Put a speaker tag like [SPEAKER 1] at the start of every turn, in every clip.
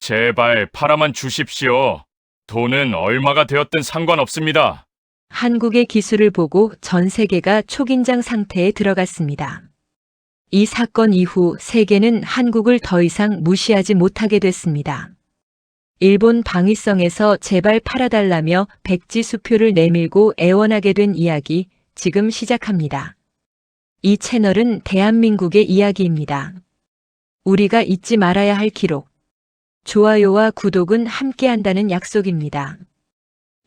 [SPEAKER 1] 제발 팔아만 주십시오. 돈은 얼마가 되었든 상관없습니다.
[SPEAKER 2] 한국의 기술을 보고 전 세계가 초긴장 상태에 들어갔습니다. 이 사건 이후 세계는 한국을 더 이상 무시하지 못하게 됐습니다. 일본 방위성에서 제발 팔아달라며 백지 수표를 내밀고 애원하게 된 이야기 지금 시작합니다. 이 채널은 대한민국의 이야기입니다. 우리가 잊지 말아야 할 기록. 좋아요와 구독은 함께한다는 약속입니다.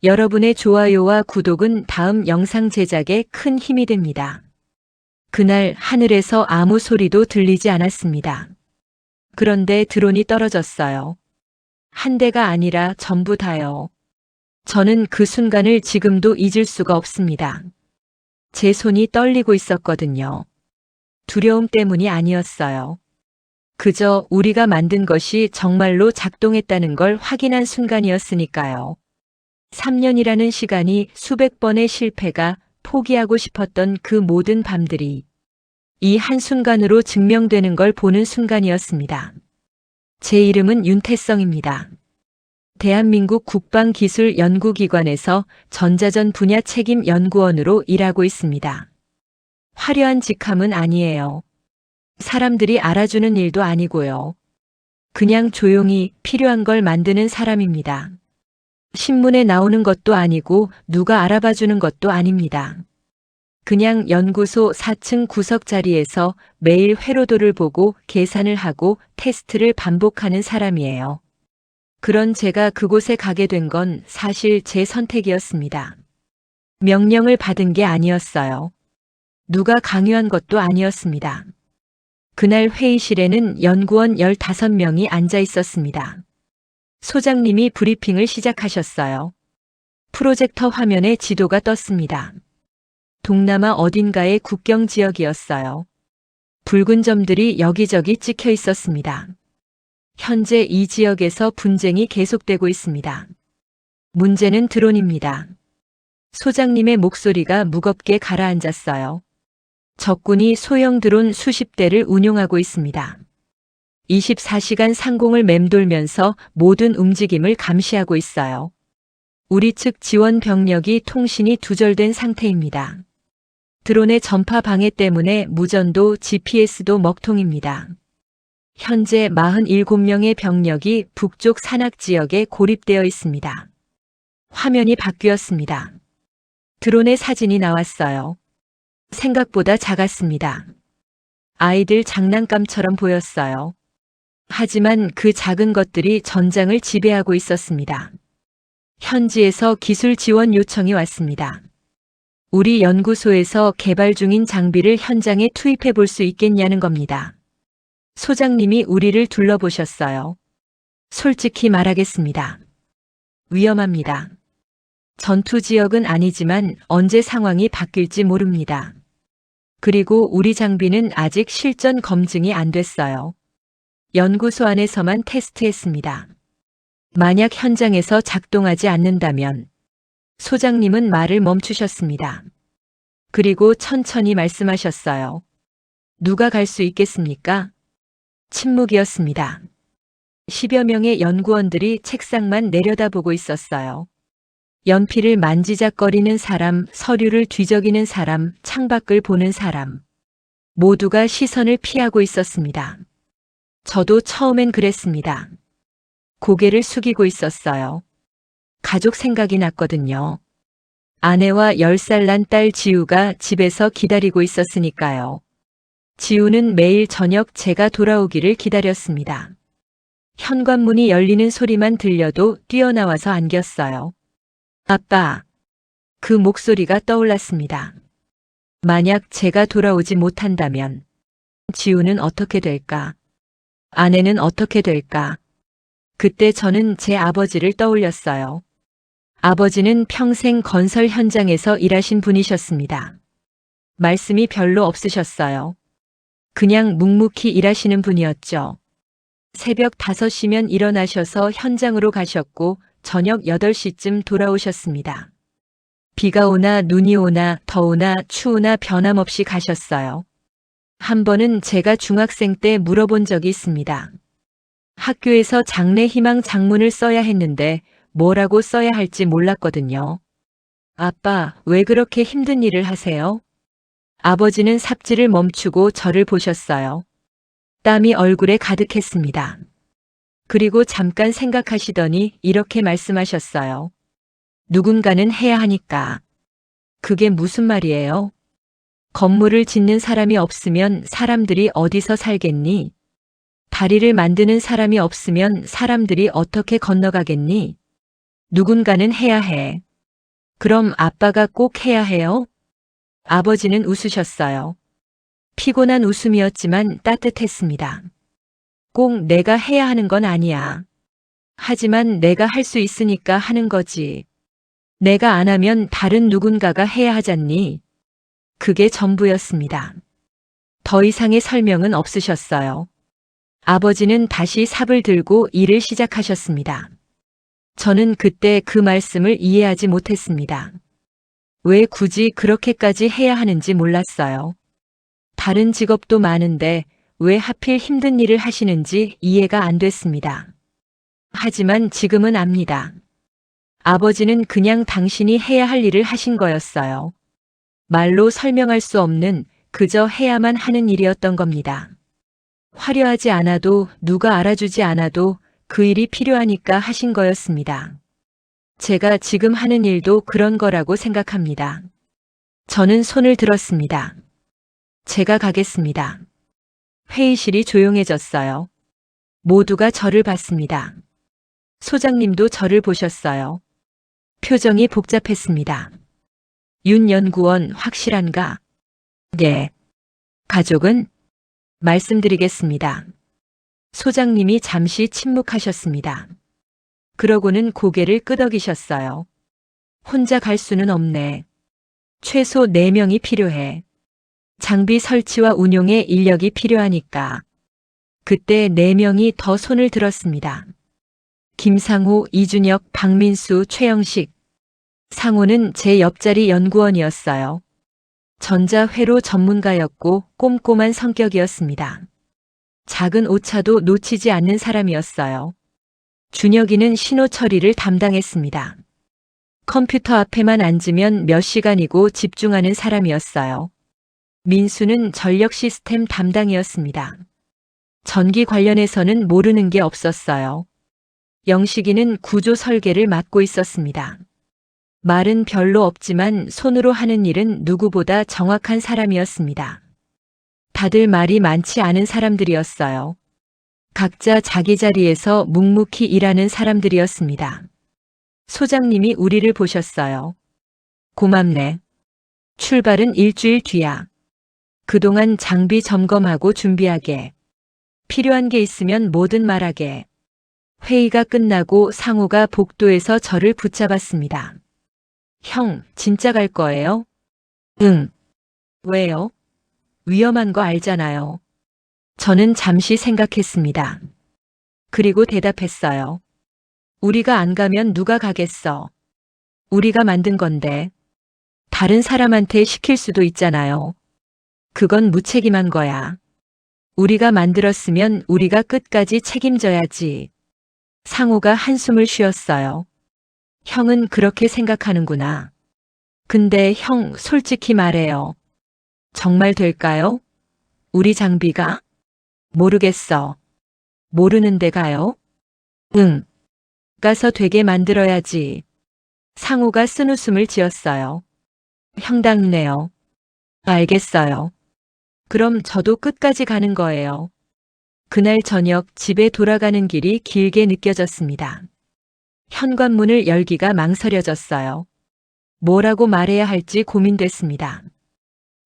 [SPEAKER 2] 여러분의 좋아요와 구독은 다음 영상 제작에 큰 힘이 됩니다. 그날 하늘에서 아무 소리도 들리지 않았습니다. 그런데 드론이 떨어졌어요. 한 대가 아니라 전부 다요. 저는 그 순간을 지금도 잊을 수가 없습니다. 제 손이 떨리고 있었거든요. 두려움 때문이 아니었어요. 그저 우리가 만든 것이 정말로 작동했다는 걸 확인한 순간이었으니까요. 3년이라는 시간이 수백 번의 실패가 포기하고 싶었던 그 모든 밤들이 이 한순간으로 증명되는 걸 보는 순간이었습니다. 제 이름은 윤태성입니다. 대한민국 국방기술연구기관에서 전자전 분야 책임 연구원으로 일하고 있습니다. 화려한 직함은 아니에요. 사람들이 알아주는 일도 아니고요. 그냥 조용히 필요한 걸 만드는 사람입니다. 신문에 나오는 것도 아니고 누가 알아봐 주는 것도 아닙니다. 그냥 연구소 4층 구석 자리에서 매일 회로도를 보고 계산을 하고 테스트를 반복하는 사람이에요. 그런 제가 그곳에 가게 된 건 사실 제 선택이었습니다. 명령을 받은 게 아니었어요. 누가 강요한 것도 아니었습니다. 그날 회의실에는 연구원 15명이 앉아 있었습니다. 소장님이 브리핑을 시작하셨어요. 프로젝터 화면에 지도가 떴습니다. 동남아 어딘가의 국경 지역이었어요. 붉은 점들이 여기저기 찍혀 있었습니다. 현재 이 지역에서 분쟁이 계속되고 있습니다. 문제는 드론입니다. 소장님의 목소리가 무겁게 가라앉았어요. 적군이 소형 드론 수십 대를 운용하고 있습니다. 24시간 상공을 맴돌면서 모든 움직임을 감시하고 있어요. 우리 측 지원 병력이 통신이 두절된 상태입니다. 드론의 전파 방해 때문에 무전도 GPS도 먹통입니다. 현재 47명의 병력이 북쪽 산악 지역에 고립되어 있습니다. 화면이 바뀌었습니다. 드론의 사진이 나왔어요. 생각보다 작았습니다. 아이들 장난감처럼 보였어요. 하지만 그 작은 것들이 전장을 지배하고 있었습니다. 현지에서 기술 지원 요청이 왔습니다. 우리 연구소에서 개발 중인 장비를 현장에 투입해 볼 수 있겠냐는 겁니다. 소장님이 우리를 둘러보셨어요. 솔직히 말하겠습니다. 위험합니다. 전투 지역은 아니지만 언제 상황이 바뀔지 모릅니다. 그리고 우리 장비는 아직 실전 검증이 안 됐어요. 연구소 안에서만 테스트했습니다. 만약 현장에서 작동하지 않는다면 소장님은 말을 멈추셨습니다. 그리고 천천히 말씀하셨어요. 누가 갈 수 있겠습니까? 침묵이었습니다. 10여 명의 연구원들이 책상만 내려다보고 있었어요. 연필을 만지작거리는 사람, 서류를 뒤적이는 사람, 창밖을 보는 사람. 모두가 시선을 피하고 있었습니다. 저도 처음엔 그랬습니다. 고개를 숙이고 있었어요. 가족 생각이 났거든요. 아내와 10살 난 딸 지우가 집에서 기다리고 있었으니까요. 지우는 매일 저녁 제가 돌아오기를 기다렸습니다. 현관문이 열리는 소리만 들려도 뛰어나와서 안겼어요. 아빠. 그 목소리가 떠올랐습니다. 만약 제가 돌아오지 못한다면 지우는 어떻게 될까? 아내는 어떻게 될까? 그때 저는 제 아버지를 떠올렸어요. 아버지는 평생 건설 현장에서 일하신 분이셨습니다. 말씀이 별로 없으셨어요. 그냥 묵묵히 일하시는 분이었죠. 새벽 5시면 일어나셔서 현장으로 가셨고 저녁 8시쯤 돌아오셨습니다. 비가 오나 눈이 오나 더우나 추우나 변함없이 가셨어요. 한 번은 제가 중학생 때 물어본 적이 있습니다. 학교에서 장래 희망 장문을 써야 했는데 뭐라고 써야 할지 몰랐거든요. 아빠, 왜 그렇게 힘든 일을 하세요? 아버지는 삽질을 멈추고 저를 보셨어요. 땀이 얼굴에 가득했습니다. 그리고 잠깐 생각하시더니 이렇게 말씀하셨어요. 누군가는 해야 하니까. 그게 무슨 말이에요? 건물을 짓는 사람이 없으면 사람들이 어디서 살겠니? 다리를 만드는 사람이 없으면 사람들이 어떻게 건너가겠니? 누군가는 해야 해. 그럼 아빠가 꼭 해야 해요? 아버지는 웃으셨어요. 피곤한 웃음이었지만 따뜻했습니다. 꼭 내가 해야 하는 건 아니야. 하지만 내가 할 수 있으니까 하는 거지. 내가 안 하면 다른 누군가가 해야 하잖니. 그게 전부였습니다. 더 이상의 설명은 없으셨어요. 아버지는 다시 삽을 들고 일을 시작하셨습니다. 저는 그때 그 말씀을 이해하지 못했습니다. 왜 굳이 그렇게까지 해야 하는지 몰랐어요. 다른 직업도 많은데 왜 하필 힘든 일을 하시는지 이해가 안 됐습니다. 하지만 지금은 압니다. 아버지는 그냥 당신이 해야 할 일을 하신 거였어요. 말로 설명할 수 없는 그저 해야만 하는 일이었던 겁니다. 화려하지 않아도 누가 알아주지 않아도 그 일이 필요하니까 하신 거였습니다. 제가 지금 하는 일도 그런 거라고 생각합니다. 저는 손을 들었습니다. 제가 가겠습니다. 회의실이 조용해졌어요. 모두가 저를 봤습니다. 소장님도 저를 보셨어요. 표정이 복잡했습니다. 윤 연구원 확실한가? 네. 가족은? 말씀드리겠습니다. 소장님이 잠시 침묵하셨습니다. 그러고는 고개를 끄덕이셨어요. 혼자 갈 수는 없네. 최소 4명이 필요해. 장비 설치와 운용에 인력이 필요하니까. 그때 4명이 더 손을 들었습니다. 김상호, 이준혁, 박민수, 최영식. 상호는 제 옆자리 연구원이었어요. 전자회로 전문가였고 꼼꼼한 성격이었습니다. 작은 오차도 놓치지 않는 사람이었어요. 준혁이는 신호 처리를 담당했습니다. 컴퓨터 앞에만 앉으면 몇 시간이고 집중하는 사람이었어요. 민수는 전력 시스템 담당이었습니다. 전기 관련해서는 모르는 게 없었어요. 영식이는 구조 설계를 맡고 있었습니다. 말은 별로 없지만 손으로 하는 일은 누구보다 정확한 사람이었습니다. 다들 말이 많지 않은 사람들이었어요. 각자 자기 자리에서 묵묵히 일하는 사람들이었습니다. 소장님이 우리를 보셨어요. 고맙네. 출발은 일주일 뒤야. 그동안 장비 점검하고 준비하게. 필요한 게 있으면 뭐든 말하게. 회의가 끝나고 상우가 복도에서 저를 붙잡았습니다. 형, 진짜 갈 거예요? 응. 왜요? 위험한 거 알잖아요. 저는 잠시 생각했습니다. 그리고 대답했어요. 우리가 안 가면 누가 가겠어? 우리가 만든 건데. 다른 사람한테 시킬 수도 있잖아요. 그건 무책임한 거야. 우리가 만들었으면 우리가 끝까지 책임져야지. 상호가 한숨을 쉬었어요. 형은 그렇게 생각하는구나. 근데 형, 솔직히 말해요. 정말 될까요? 우리 장비가? 모르겠어. 모르는데 가요? 응. 가서 되게 만들어야지. 상우가 쓴웃음을 지었어요. 형답네요. 알겠어요. 그럼 저도 끝까지 가는 거예요. 그날 저녁 집에 돌아가는 길이 길게 느껴졌습니다. 현관문을 열기가 망설여졌어요. 뭐라고 말해야 할지 고민됐습니다.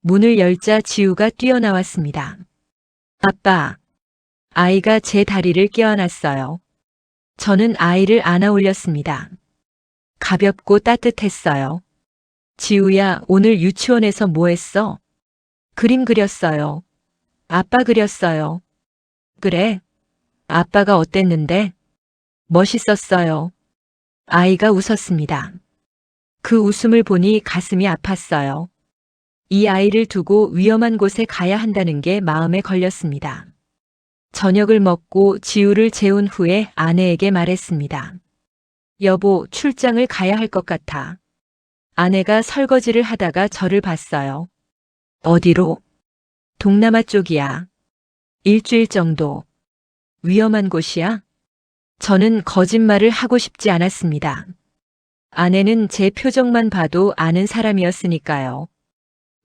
[SPEAKER 2] 문을 열자 지우가 뛰어나왔습니다. 아빠. 아이가 제 다리를 껴안았어요. 저는 아이를 안아 올렸습니다. 가볍고 따뜻했어요. 지우야, 오늘 유치원에서 뭐 했어? 그림 그렸어요. 아빠 그렸어요. 그래? 아빠가 어땠는데? 멋있었어요. 아이가 웃었습니다. 그 웃음을 보니 가슴이 아팠어요. 이 아이를 두고 위험한 곳에 가야 한다는 게 마음에 걸렸습니다. 저녁을 먹고 지우를 재운 후에 아내에게 말했습니다. 여보, 출장을 가야 할 것 같아. 아내가 설거지를 하다가 저를 봤어요. 어디로? 동남아 쪽이야. 일주일 정도. 위험한 곳이야? 저는 거짓말을 하고 싶지 않았습니다. 아내는 제 표정만 봐도 아는 사람이었으니까요.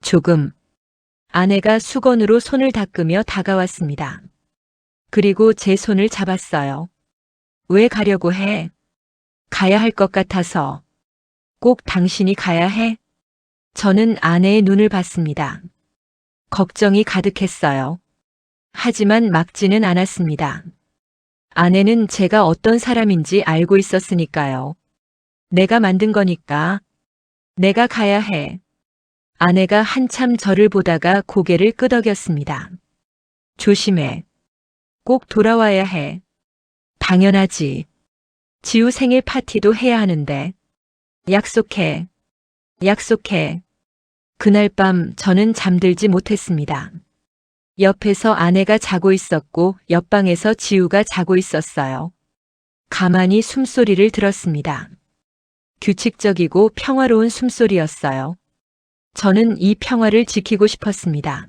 [SPEAKER 2] 조금. 아내가 수건으로 손을 닦으며 다가왔습니다. 그리고 제 손을 잡았어요. 왜 가려고 해? 가야 할 것 같아서. 꼭 당신이 가야 해? 저는 아내의 눈을 봤습니다. 걱정이 가득했어요. 하지만 막지는 않았습니다. 아내는 제가 어떤 사람인지 알고 있었으니까요. 내가 만든 거니까. 내가 가야 해. 아내가 한참 저를 보다가 고개를 끄덕였습니다. 조심해. 꼭 돌아와야 해. 당연하지. 지우 생일 파티도 해야 하는데. 약속해. 약속해. 그날 밤 저는 잠들지 못했습니다. 옆에서 아내가 자고 있었고 옆방에서 지우가 자고 있었어요. 가만히 숨소리를 들었습니다. 규칙적이고 평화로운 숨소리였어요. 저는 이 평화를 지키고 싶었습니다.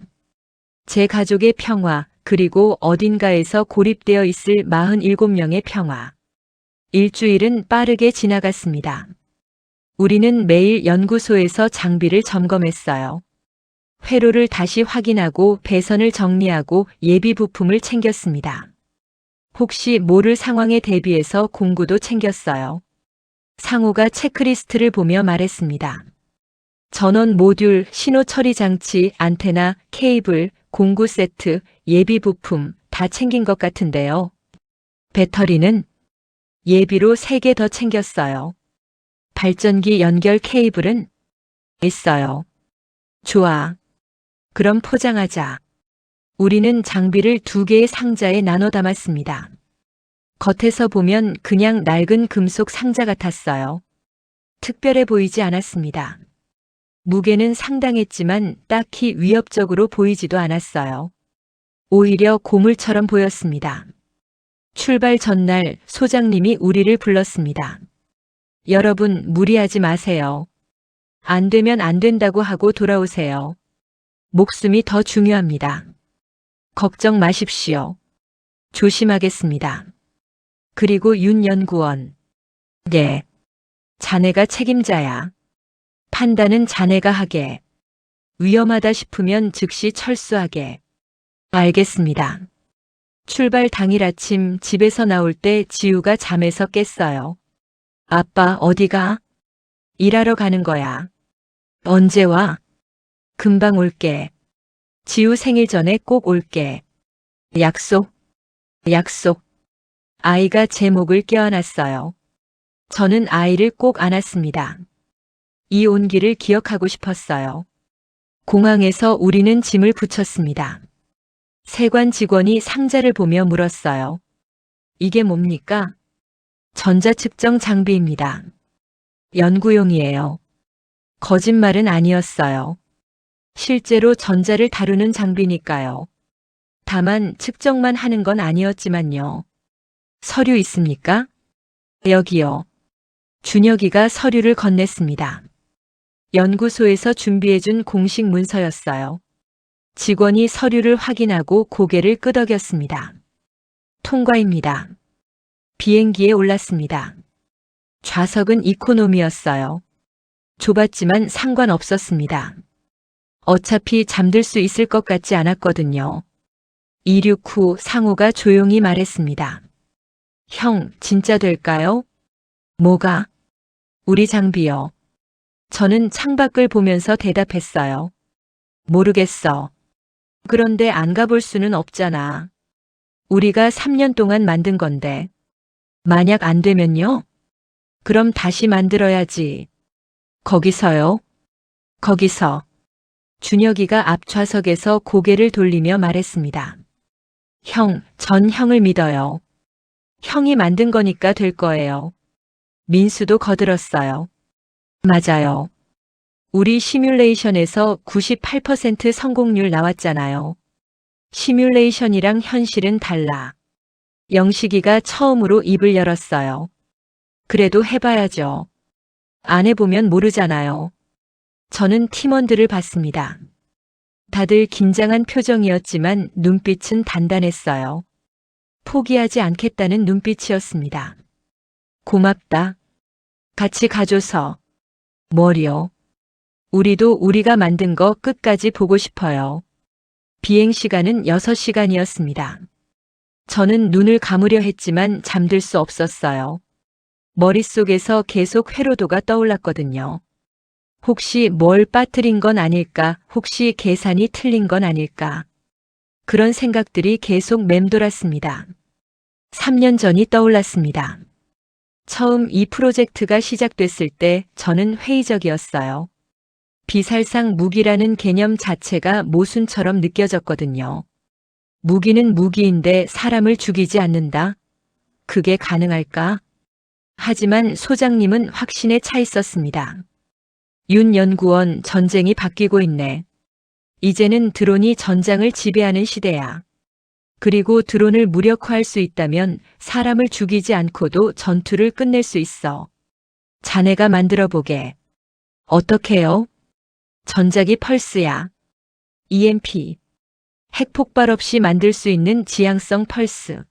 [SPEAKER 2] 제 가족의 평화, 그리고 어딘가에서 고립되어 있을 47명의 평화. 일주일은 빠르게 지나갔습니다. 우리는 매일 연구소에서 장비를 점검했어요. 회로를 다시 확인하고 배선을 정리하고 예비 부품을 챙겼습니다. 혹시 모를 상황에 대비해서 공구도 챙겼어요. 상우가 체크리스트를 보며 말했습니다. 전원 모듈, 신호 처리 장치, 안테나, 케이블, 공구 세트, 예비 부품 다 챙긴 것 같은데요. 배터리는 예비로 3개 더 챙겼어요. 발전기 연결 케이블은 있어요. 좋아. 그럼 포장하자. 우리는 장비를 2개의 상자에 나눠 담았습니다. 겉에서 보면 그냥 낡은 금속 상자 같았어요. 특별해 보이지 않았습니다. 무게는 상당했지만 딱히 위협적으로 보이지도 않았어요. 오히려 고물처럼 보였습니다. 출발 전날 소장님이 우리를 불렀습니다. 여러분, 무리하지 마세요. 안 되면 안 된다고 하고 돌아오세요. 목숨이 더 중요합니다. 걱정 마십시오. 조심하겠습니다. 그리고 윤 연구원. 네. 자네가 책임자야. 판단은 자네가 하게. 위험하다 싶으면 즉시 철수하게. 알겠습니다. 출발 당일 아침 집에서 나올 때 지우가 잠에서 깼어요. 아빠, 어디가? 일하러 가는 거야. 언제 와? 금방 올게. 지우 생일 전에 꼭 올게. 약속? 약속. 아이가 제 목을 껴안았어요. 저는 아이를 꼭 안았습니다. 이 온기를 기억하고 싶었어요. 공항에서 우리는 짐을 붙였습니다. 세관 직원이 상자를 보며 물었어요. 이게 뭡니까? 전자측정 장비입니다. 연구용이에요. 거짓말은 아니었어요. 실제로 전자를 다루는 장비니까요. 다만 측정만 하는 건 아니었지만요. 서류 있습니까? 여기요. 준혁이가 서류를 건넸습니다. 연구소에서 준비해준 공식 문서였어요. 직원이 서류를 확인하고 고개를 끄덕였습니다. 통과입니다. 비행기에 올랐습니다. 좌석은 이코노미였어요. 좁았지만 상관없었습니다. 어차피 잠들 수 있을 것 같지 않았거든요. 이륙 후 상우가 조용히 말했습니다. 형, 진짜 될까요? 뭐가? 우리 장비요. 저는 창밖을 보면서 대답했어요. 모르겠어. 그런데 안 가볼 수는 없잖아. 우리가 3년 동안 만든 건데. 만약 안 되면요? 그럼 다시 만들어야지. 거기서요? 거기서. 준혁이가 앞좌석에서 고개를 돌리며 말했습니다. 형, 전 형을 믿어요. 형이 만든 거니까 될 거예요. 민수도 거들었어요. 맞아요. 우리 시뮬레이션에서 98% 성공률 나왔잖아요. 시뮬레이션이랑 현실은 달라. 영식이가 처음으로 입을 열었어요. 그래도 해봐야죠. 안 해보면 모르잖아요. 저는 팀원들을 봤습니다. 다들 긴장한 표정이었지만 눈빛은 단단했어요. 포기하지 않겠다는 눈빛이었습니다. 고맙다. 같이 가줘서. 뭐요? 우리도 우리가 만든 거 끝까지 보고 싶어요. 비행 시간은 6시간이었습니다. 저는 눈을 감으려 했지만 잠들 수 없었어요. 머릿속에서 계속 회로도가 떠올랐거든요. 혹시 뭘 빠뜨린 건 아닐까? 혹시 계산이 틀린 건 아닐까? 그런 생각들이 계속 맴돌았습니다. 3년 전이 떠올랐습니다. 처음 이 프로젝트가 시작됐을 때 저는 회의적이었어요. 비살상 무기라는 개념 자체가 모순처럼 느껴졌거든요. 무기는 무기인데 사람을 죽이지 않는다? 그게 가능할까? 하지만 소장님은 확신에 차 있었습니다. 윤 연구원, 전쟁이 바뀌고 있네. 이제는 드론이 전장을 지배하는 시대야. 그리고 드론을 무력화할 수 있다면 사람을 죽이지 않고도 전투를 끝낼 수 있어. 자네가 만들어 보게. 어떻게요? 전자기 펄스야. EMP. 핵폭발 없이 만들 수 있는 지향성 펄스.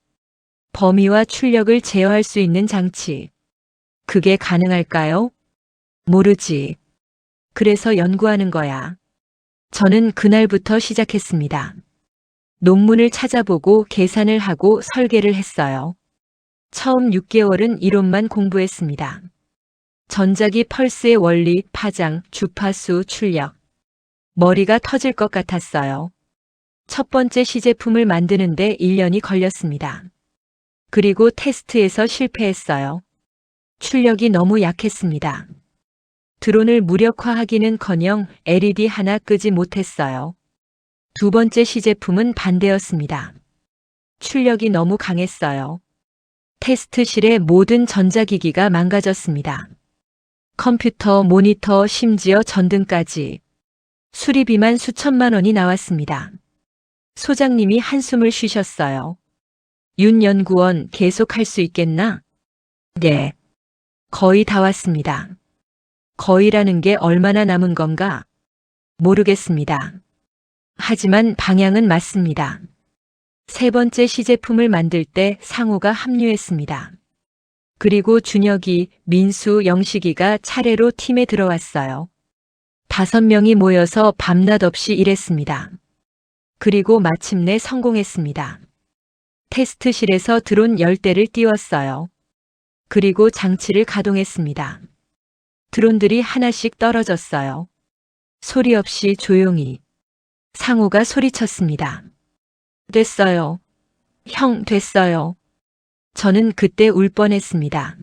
[SPEAKER 2] 범위와 출력을 제어할 수 있는 장치. 그게 가능할까요? 모르지. 그래서 연구하는 거야. 저는 그날부터 시작했습니다. 논문을 찾아보고 계산을 하고 설계를 했어요. 처음 6개월은 이론만 공부했습니다. 전자기 펄스의 원리, 파장, 주파수, 출력. 머리가 터질 것 같았어요. 첫 번째 시제품을 만드는데 1년이 걸렸습니다. 그리고 테스트에서 실패했어요. 출력이 너무 약했습니다. 드론을 무력화하기는커녕 LED 하나 끄지 못했어요. 두 번째 시제품은 반대였습니다. 출력이 너무 강했어요. 테스트실의 모든 전자기기가 망가졌습니다. 컴퓨터, 모니터, 심지어 전등까지. 수리비만 수천만 원이 나왔습니다. 소장님이 한숨을 쉬셨어요. 윤 연구원 계속 할 수 있겠나? 네. 거의 다 왔습니다. 거의라는 게 얼마나 남은 건가? 모르겠습니다. 하지만 방향은 맞습니다. 세 번째 시제품을 만들 때 상우가 합류했습니다. 그리고 준혁이, 민수, 영식이가 차례로 팀에 들어왔어요. 5명이 모여서 밤낮 없이 일했습니다. 그리고 마침내 성공했습니다. 테스트실에서 드론 10대를 띄웠어요. 그리고 장치를 가동했습니다. 드론들이 하나씩 떨어졌어요. 소리 없이 조용히. 상우가 소리쳤습니다. 됐어요. 형, 됐어요. 저는 그때 울 뻔했습니다.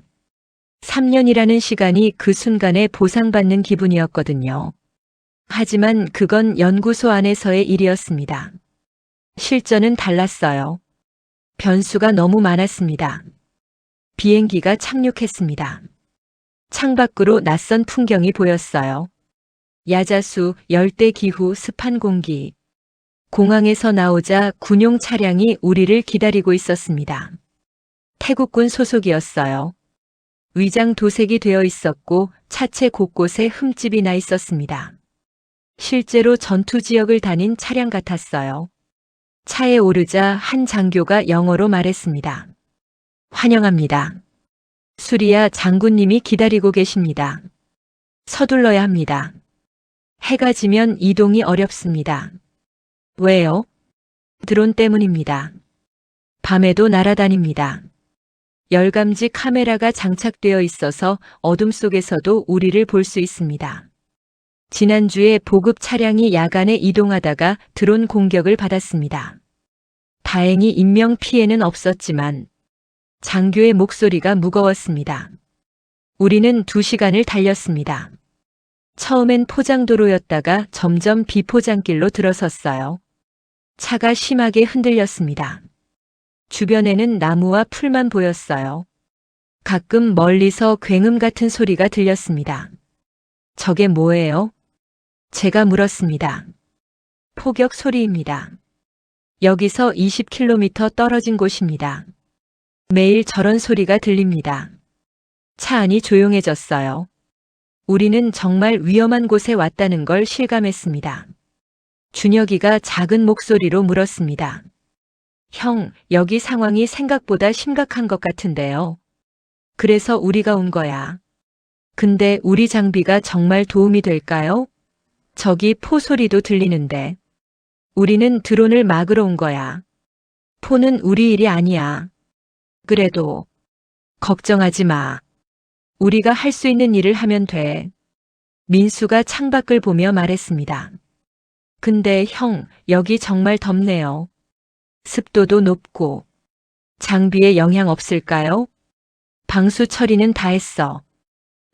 [SPEAKER 2] 3년이라는 시간이 그 순간에 보상받는 기분이었거든요. 하지만 그건 연구소 안에서의 일이었습니다. 실전은 달랐어요. 변수가 너무 많았습니다. 비행기가 착륙했습니다. 창밖으로 낯선 풍경이 보였어요. 야자수, 열대 기후, 습한 공기. 공항에서 나오자 군용 차량이 우리를 기다리고 있었습니다. 태국군 소속이었어요. 위장 도색이 되어 있었고 차체 곳곳에 흠집이 나 있었습니다. 실제로 전투 지역을 다닌 차량 같았어요. 차에 오르자 한 장교가 영어로 말했습니다. 환영합니다. 수리야, 장군님이 기다리고 계십니다. 서둘러야 합니다. 해가 지면 이동이 어렵습니다. 왜요? 드론 때문입니다. 밤에도 날아다닙니다. 열감지 카메라가 장착되어 있어서 어둠 속에서도 우리를 볼 수 있습니다. 지난주에 보급 차량이 야간에 이동하다가 드론 공격을 받았습니다. 다행히 인명 피해는 없었지만 장교의 목소리가 무거웠습니다. 우리는 2시간을 달렸습니다. 처음엔 포장도로였다가 점점 비포장길로 들어섰어요. 차가 심하게 흔들렸습니다. 주변에는 나무와 풀만 보였어요. 가끔 멀리서 굉음 같은 소리가 들렸습니다. 저게 뭐예요? 제가 물었습니다. 포격 소리입니다. 여기서 20km 떨어진 곳입니다. 매일 저런 소리가 들립니다. 차 안이 조용해졌어요. 우리는 정말 위험한 곳에 왔다는 걸 실감했습니다. 준혁이가 작은 목소리로 물었습니다. 형, 여기 상황이 생각보다 심각한 것 같은데요. 그래서 우리가 온 거야. 근데 우리 장비가 정말 도움이 될까요? 저기 포 소리도 들리는데. 우리는 드론을 막으러 온 거야. 포는 우리 일이 아니야. 그래도 걱정하지 마. 우리가 할 수 있는 일을 하면 돼. 민수가 창밖을 보며 말했습니다. 근데 형, 여기 정말 덥네요. 습도도 높고. 장비에 영향 없을까요? 방수 처리는 다 했어.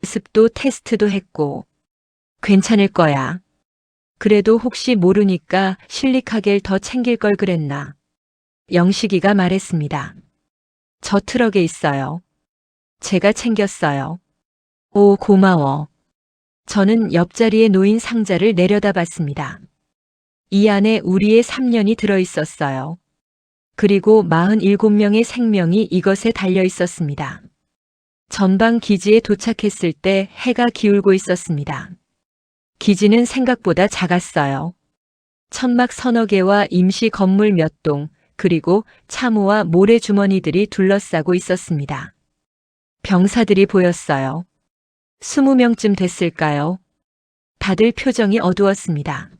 [SPEAKER 2] 습도 테스트도 했고. 괜찮을 거야. 그래도 혹시 모르니까 실리카겔 더 챙길 걸 그랬나. 영식이가 말했습니다. 저 트럭에 있어요. 제가 챙겼어요. 오, 고마워. 저는 옆자리에 놓인 상자를 내려다봤습니다. 이 안에 우리의 3년이 들어 있었어요. 그리고 47명의 생명이 이것에 달려 있었습니다. 전방 기지에 도착했을 때 해가 기울고 있었습니다. 기지는 생각보다 작았어요. 천막 서너 개와 임시 건물 몇 동, 그리고 참호와 모래주머니들이 둘러싸고 있었습니다. 병사들이 보였어요. 20명쯤 됐을까요? 다들 표정이 어두웠습니다.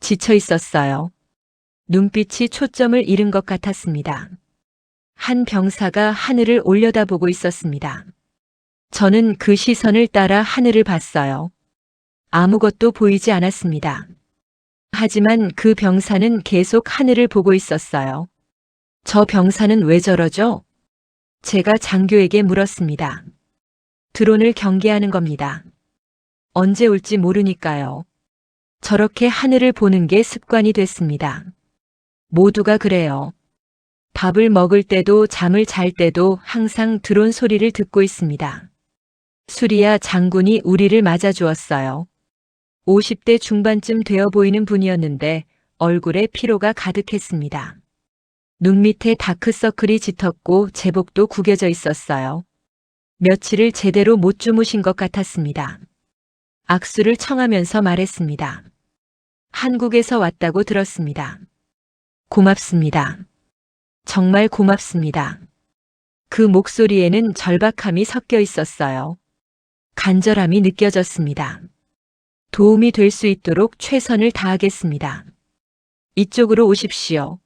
[SPEAKER 2] 지쳐 있었어요. 눈빛이 초점을 잃은 것 같았습니다. 한 병사가 하늘을 올려다보고 있었습니다. 저는 그 시선을 따라 하늘을 봤어요. 아무것도 보이지 않았습니다. 하지만 그 병사는 계속 하늘을 보고 있었어요. 저 병사는 왜 저러죠? 제가 장교에게 물었습니다. 드론을 경계하는 겁니다. 언제 올지 모르니까요. 저렇게 하늘을 보는 게 습관이 됐습니다. 모두가 그래요. 밥을 먹을 때도 잠을 잘 때도 항상 드론 소리를 듣고 있습니다. 수리야 장군이 우리를 맞아주었어요. 50대 중반쯤 되어 보이는 분이었는데 얼굴에 피로가 가득했습니다. 눈 밑에 다크서클이 짙었고 제복도 구겨져 있었어요. 며칠을 제대로 못 주무신 것 같았습니다. 악수를 청하면서 말했습니다. 한국에서 왔다고 들었습니다. 고맙습니다. 정말 고맙습니다. 그 목소리에는 절박함이 섞여 있었어요. 간절함이 느껴졌습니다. 도움이 될 수 있도록 최선을 다하겠습니다. 이쪽으로 오십시오.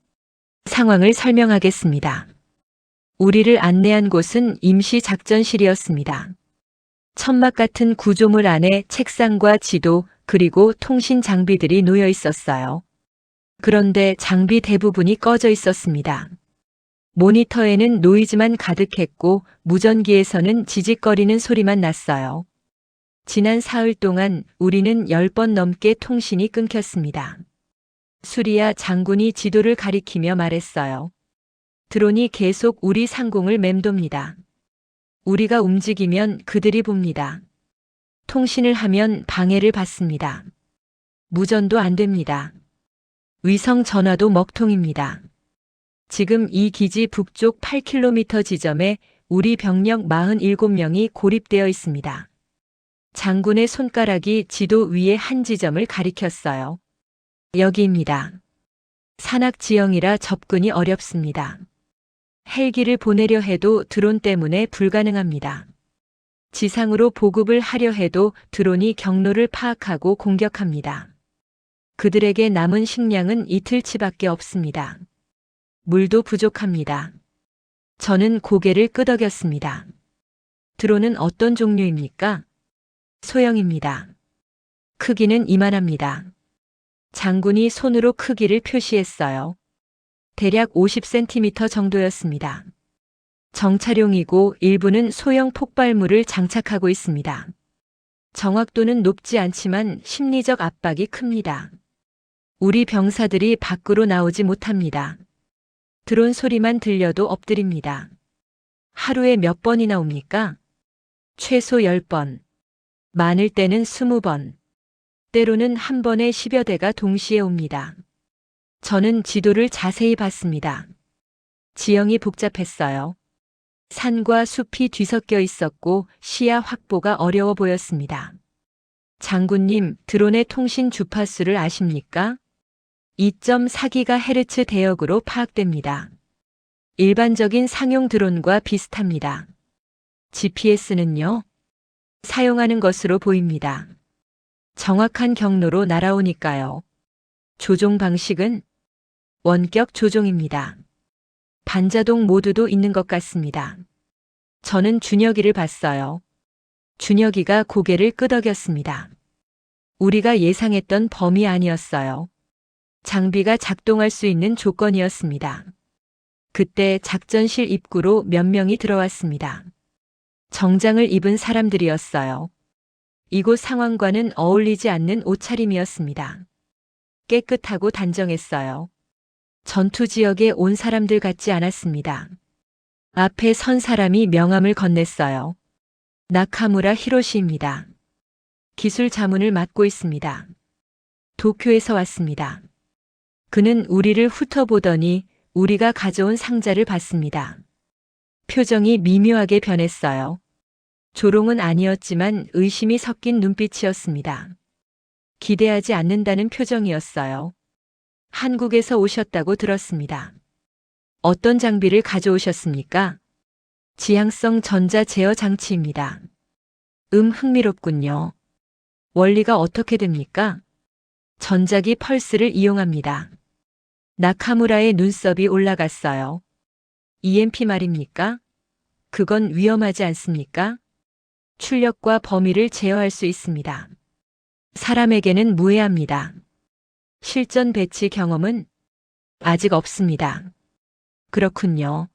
[SPEAKER 2] 상황을 설명하겠습니다. 우리를 안내한 곳은 임시 작전실이었습니다. 천막 같은 구조물 안에 책상과 지도 그리고 통신 장비들이 놓여 있었어요. 그런데 장비 대부분이 꺼져 있었습니다. 모니터에는 노이즈만 가득했고 무전기에서는 지직거리는 소리만 났어요. 지난 사흘 동안 우리는 10번 넘게 통신이 끊겼습니다. 수리야 장군이 지도를 가리키며 말했어요. 드론이 계속 우리 상공을 맴돕니다. 우리가 움직이면 그들이 봅니다. 통신을 하면 방해를 받습니다. 무전도 안 됩니다. 위성 전화도 먹통입니다. 지금 이 기지 북쪽 8km 지점에 우리 병력 47명이 고립되어 있습니다. 장군의 손가락이 지도 위에 한 지점을 가리켰어요. 여기입니다. 산악 지형이라 접근이 어렵습니다. 헬기를 보내려 해도 드론 때문에 불가능합니다. 지상으로 보급을 하려 해도 드론이 경로를 파악하고 공격합니다. 그들에게 남은 식량은 이틀치밖에 없습니다. 물도 부족합니다. 저는 고개를 끄덕였습니다. 드론은 어떤 종류입니까? 소형입니다. 크기는 이만합니다. 장군이 손으로 크기를 표시했어요. 대략 50cm 정도였습니다. 정찰용이고 일부는 소형 폭발물을 장착하고 있습니다. 정확도는 높지 않지만 심리적 압박이 큽니다. 우리 병사들이 밖으로 나오지 못합니다. 드론 소리만 들려도 엎드립니다. 하루에 몇 번이나 옵니까? 최소 10번. 많을 때는 20번. 때로는 한 번에 10여 대가 동시에 옵니다. 저는 지도를 자세히 봤습니다. 지형이 복잡했어요. 산과 숲이 뒤섞여 있었고 시야 확보가 어려워 보였습니다. 장군님, 드론의 통신 주파수를 아십니까? 2.4GHz 대역으로 파악됩니다. 일반적인 상용 드론과 비슷합니다. GPS는요? 사용하는 것으로 보입니다. 정확한 경로로 날아오니까요. 조종 방식은 원격 조종입니다. 반자동 모드도 있는 것 같습니다. 저는 준혁이를 봤어요. 준혁이가 고개를 끄덕였습니다. 우리가 예상했던 범위 아니었어요. 장비가 작동할 수 있는 조건이었습니다. 그때 작전실 입구로 몇 명이 들어왔습니다. 정장을 입은 사람들이었어요. 이곳 상황과는 어울리지 않는 옷차림이었습니다. 깨끗하고 단정했어요. 전투 지역에 온 사람들 같지 않았습니다. 앞에 선 사람이 명함을 건넸어요. 나카무라 히로시입니다. 기술 자문을 맡고 있습니다. 도쿄에서 왔습니다. 그는 우리를 훑어보더니 우리가 가져온 상자를 봤습니다. 표정이 미묘하게 변했어요. 조롱은 아니었지만 의심이 섞인 눈빛이었습니다. 기대하지 않는다는 표정이었어요. 한국에서 오셨다고 들었습니다. 어떤 장비를 가져오셨습니까? 지향성 전자 제어 장치입니다. 흥미롭군요. 원리가 어떻게 됩니까? 전자기 펄스를 이용합니다. 나카무라의 눈썹이 올라갔어요. EMP 말입니까? 그건 위험하지 않습니까? 출력과 범위를 제어할 수 있습니다. 사람에게는 무해합니다. 실전 배치 경험은 아직 없습니다. 그렇군요.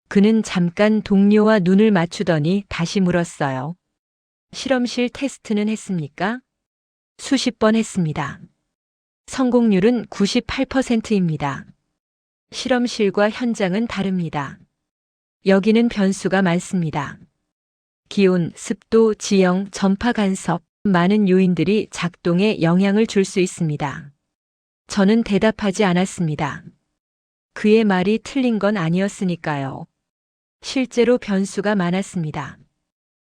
[SPEAKER 2] 그는 잠깐 동료와 눈을 맞추더니 다시 물었어요. 실험실 테스트는 했습니까? 수십 번 했습니다. 성공률은 98%입니다. 실험실과 현장은 다릅니다. 여기는 변수가 많습니다. 기온, 습도, 지형, 전파 간섭, 많은 요인들이 작동에 영향을 줄 수 있습니다. 저는 대답하지 않았습니다. 그의 말이 틀린 건 아니었으니까요. 실제로 변수가 많았습니다.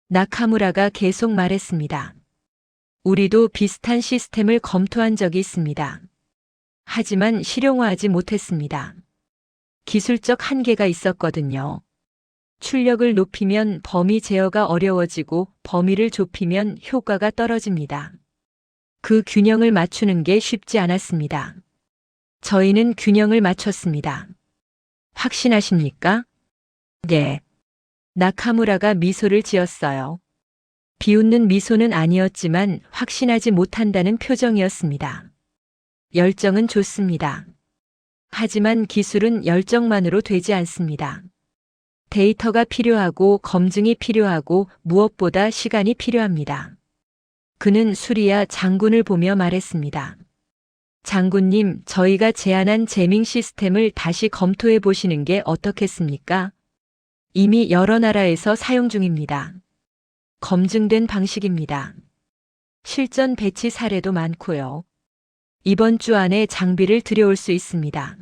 [SPEAKER 2] 나카무라가 계속 말했습니다. 우리도 비슷한 시스템을 검토한 적이 있습니다. 하지만 실용화하지 못했습니다. 기술적 한계가 있었거든요. 출력을 높이면 범위 제어가 어려워지고 범위를 좁히면 효과가 떨어집니다. 그 균형을 맞추는 게 쉽지 않았습니다. 저희는 균형을 맞췄습니다. 확신하십니까? 네. 나카무라가 미소를 지었어요. 비웃는 미소는 아니었지만 확신하지 못한다는 표정이었습니다. 열정은 좋습니다. 하지만 기술은 열정만으로 되지 않습니다. 데이터가 필요하고 검증이 필요하고 무엇보다 시간이 필요합니다. 그는 수리야 장군을 보며 말했습니다. 장군님, 저희가 제안한 제밍 시스템을 다시 검토해 보시는 게 어떻겠습니까? 이미 여러 나라에서 사용 중입니다. 검증된 방식입니다. 실전 배치 사례도 많고요. 이번 주 안에 장비를 들여올 수 있습니다.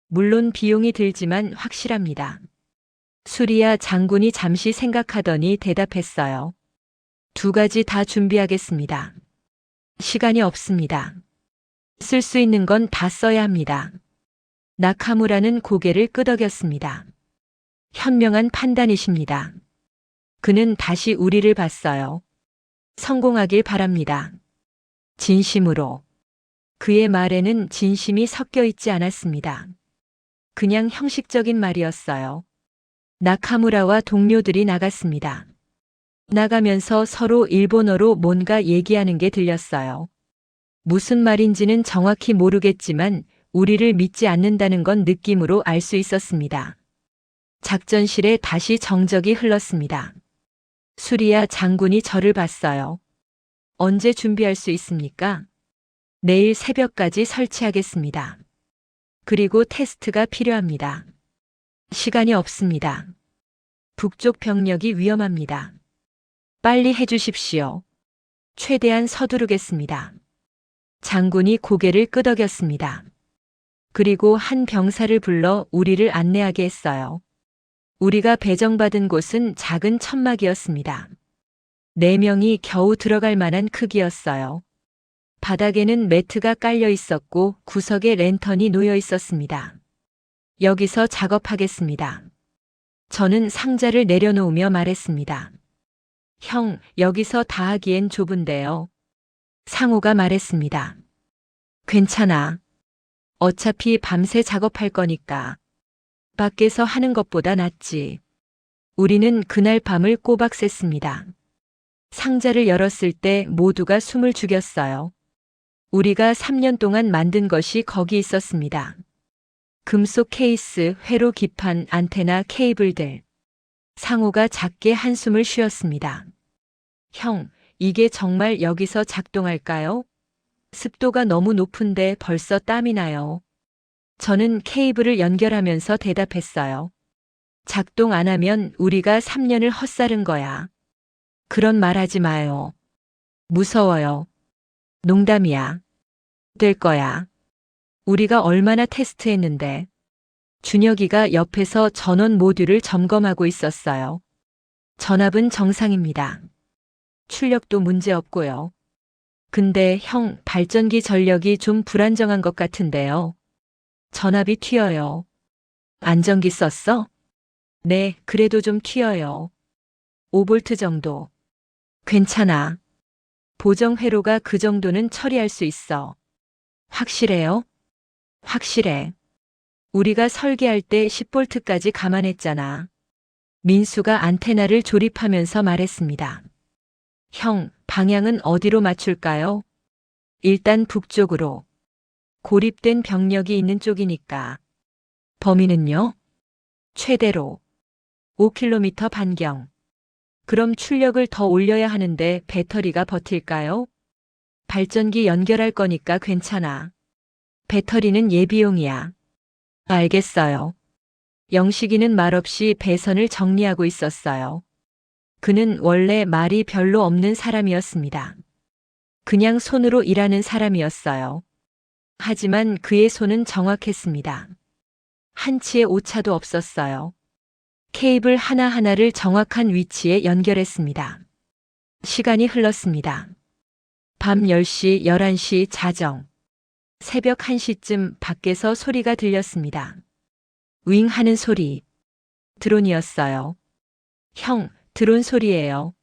[SPEAKER 2] 물론 비용이 들지만 확실합니다. 수리야 장군이 잠시 생각하더니 대답했어요. 2가지 다 준비하겠습니다. 시간이 없습니다. 쓸 수 있는 건 다 써야 합니다. 나카무라는 고개를 끄덕였습니다. 현명한 판단이십니다. 그는 다시 우리를 봤어요. 성공하길 바랍니다. 진심으로. 그의 말에는 진심이 섞여 있지 않았습니다. 그냥 형식적인 말이었어요. 나카무라와 동료들이 나갔습니다. 나가면서 서로 일본어로 뭔가 얘기하는 게 들렸어요. 무슨 말인지는 정확히 모르겠지만 우리를 믿지 않는다는 건 느낌으로 알 수 있었습니다. 작전실에 다시 정적이 흘렀습니다. 수리야 장군이 저를 봤어요. 언제 준비할 수 있습니까? 내일 새벽까지 설치하겠습니다. 그리고 테스트가 필요합니다. 시간이 없습니다. 북쪽 병력이 위험합니다. 빨리 해주십시오. 최대한 서두르겠습니다. 장군이 고개를 끄덕였습니다. 그리고 한 병사를 불러 우리를 안내하게 했어요. 우리가 배정받은 곳은 작은 천막이었습니다. 4명이 겨우 들어갈 만한 크기였어요. 바닥에는 매트가 깔려 있었고 구석에 랜턴이 놓여 있었습니다. 여기서 작업하겠습니다. 저는 상자를 내려놓으며 말했습니다. 형, 여기서 다 하기엔 좁은데요. 상호가 말했습니다. 괜찮아. 어차피 밤새 작업할 거니까. 밖에서 하는 것보다 낫지. 우리는 그날 밤을 꼬박 샜습니다. 상자를 열었을 때 모두가 숨을 죽였어요. 우리가 3년 동안 만든 것이 거기 있었습니다. 금속 케이스, 회로 기판, 안테나, 케이블들. 상호가 작게 한숨을 쉬었습니다. 형, 이게 정말 여기서 작동할까요? 습도가 너무 높은데 벌써 땀이 나요. 저는 케이블을 연결하면서 대답했어요. 작동 안 하면 우리가 3년을 헛살은 거야. 그런 말 하지 마요. 무서워요. 농담이야. 될 거야. 우리가 얼마나 테스트했는데. 준혁이가 옆에서 전원 모듈을 점검하고 있었어요. 전압은 정상입니다. 출력도 문제 없고요. 근데 형, 발전기 전력이 좀 불안정한 것 같은데요. 전압이 튀어요. 안전기 썼어? 네, 그래도 좀 튀어요. 5V 정도. 괜찮아. 보정 회로가 그 정도는 처리할 수 있어. 확실해요? 확실해. 우리가 설계할 때 10V까지 감안했잖아. 민수가 안테나를 조립하면서 말했습니다. 형, 방향은 어디로 맞출까요? 일단 북쪽으로. 고립된 병력이 있는 쪽이니까. 범위는요? 최대로 5km 반경. 그럼 출력을 더 올려야 하는데 배터리가 버틸까요? 발전기 연결할 거니까 괜찮아. 배터리는 예비용이야. 알겠어요. 영식이는 말없이 배선을 정리하고 있었어요. 그는 원래 말이 별로 없는 사람이었습니다. 그냥 손으로 일하는 사람이었어요. 하지만 그의 손은 정확했습니다. 한치의 오차도 없었어요. 케이블 하나하나를 정확한 위치에 연결했습니다. 시간이 흘렀습니다. 밤 10시, 11시 자정. 새벽 1시쯤 밖에서 소리가 들렸습니다. 윙 하는 소리. 드론이었어요. 형, 드론 소리예요.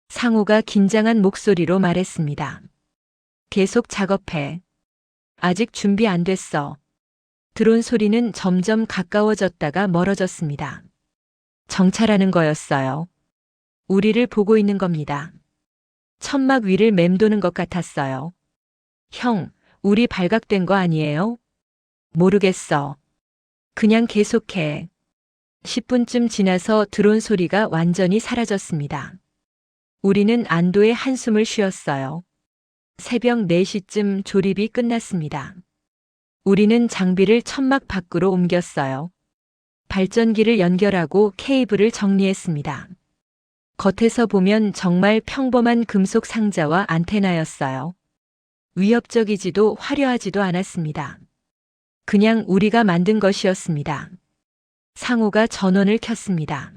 [SPEAKER 2] 상호가 긴장한 목소리로 말했습니다. 계속 작업해. 아직 준비 안 됐어. 드론 소리는 점점 가까워졌다가 멀어졌습니다. 정찰하는 거였어요. 우리를 보고 있는 겁니다. 천막 위를 맴도는 것 같았어요. 형, 우리 발각된 거 아니에요? 모르겠어. 그냥 계속해. 10분쯤 지나서 드론 소리가 완전히 사라졌습니다. 우리는 안도의 한숨을 쉬었어요. 새벽 4시쯤 조립이 끝났습니다. 우리는 장비를 천막 밖으로 옮겼어요. 발전기를 연결하고 케이블을 정리했습니다. 겉에서 보면 정말 평범한 금속 상자와 안테나였어요. 위협적이지도 화려하지도 않았습니다. 그냥 우리가 만든 것이었습니다. 상호가 전원을 켰습니다.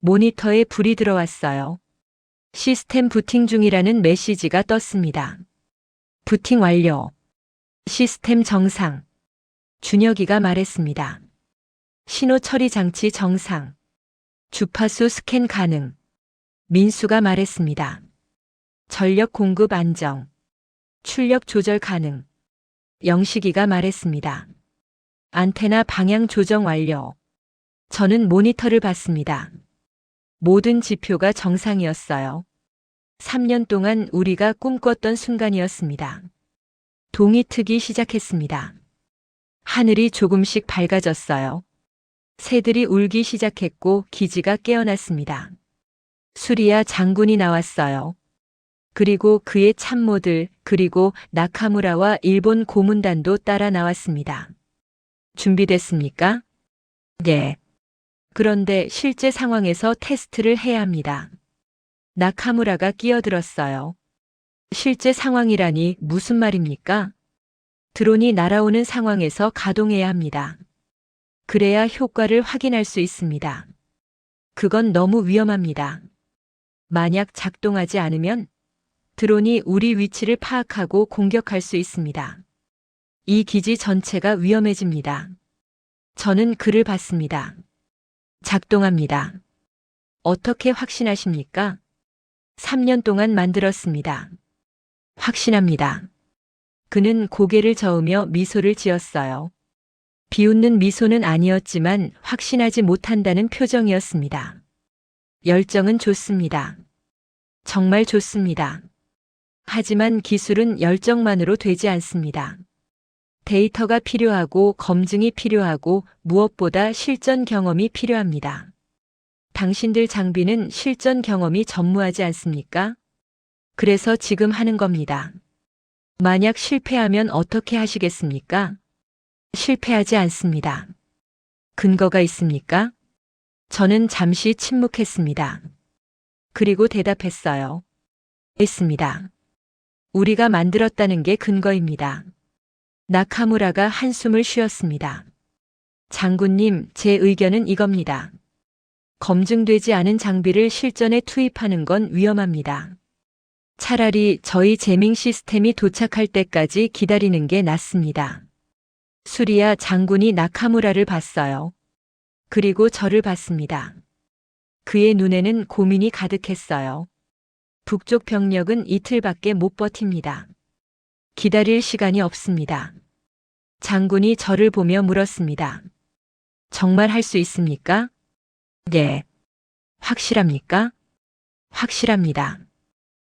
[SPEAKER 2] 모니터에 불이 들어왔어요. 시스템 부팅 중이라는 메시지가 떴습니다. 부팅 완료. 시스템 정상. 준혁이가 말했습니다. 신호 처리 장치 정상. 주파수 스캔 가능. 민수가 말했습니다. 전력 공급 안정. 출력 조절 가능. 영식이가 말했습니다. 안테나 방향 조정 완료. 저는 모니터를 봤습니다. 모든 지표가 정상이었어요. 3년 동안 우리가 꿈꿨던 순간이었습니다. 동이 트기 시작했습니다. 하늘이 조금씩 밝아졌어요. 새들이 울기 시작했고 기지가 깨어났습니다. 수리야 장군이 나왔어요. 그리고 그의 참모들, 그리고 나카무라와 일본 고문단도 따라 나왔습니다. 준비됐습니까? 네. 그런데 실제 상황에서 테스트를 해야 합니다. 나카무라가 끼어들었어요. 실제 상황이라니 무슨 말입니까? 드론이 날아오는 상황에서 가동해야 합니다. 그래야 효과를 확인할 수 있습니다. 그건 너무 위험합니다. 만약 작동하지 않으면 드론이 우리 위치를 파악하고 공격할 수 있습니다. 이 기지 전체가 위험해집니다. 저는 글을 받습니다. 작동합니다. 어떻게 확신하십니까? 3년 동안 만들었습니다. 확신합니다. 그는 고개를 저으며 미소를 지었어요. 비웃는 미소는 아니었지만 확신하지 못한다는 표정이었습니다. 열정은 좋습니다. 정말 좋습니다. 하지만 기술은 열정만으로 되지 않습니다. 데이터가 필요하고 검증이 필요하고 무엇보다 실전 경험이 필요합니다. 당신들 장비는 실전 경험이 전무하지 않습니까? 그래서 지금 하는 겁니다. 만약 실패하면 어떻게 하시겠습니까? 실패하지 않습니다. 근거가 있습니까? 저는 잠시 침묵했습니다. 그리고 대답했어요. 있습니다. 우리가 만들었다는 게 근거입니다. 나카무라가 한숨을 쉬었습니다. 장군님, 제 의견은 이겁니다. 검증되지 않은 장비를 실전에 투입하는 건 위험합니다. 차라리 저희 제밍 시스템이 도착할 때까지 기다리는 게 낫습니다. 수리야 장군이 나카무라를 봤어요. 그리고 저를 봤습니다. 그의 눈에는 고민이 가득했어요. 북쪽 병력은 이틀밖에 못 버팁니다. 기다릴 시간이 없습니다. 장군이 저를 보며 물었습니다. 정말 할 수 있습니까? 네. 확실합니까? 확실합니다.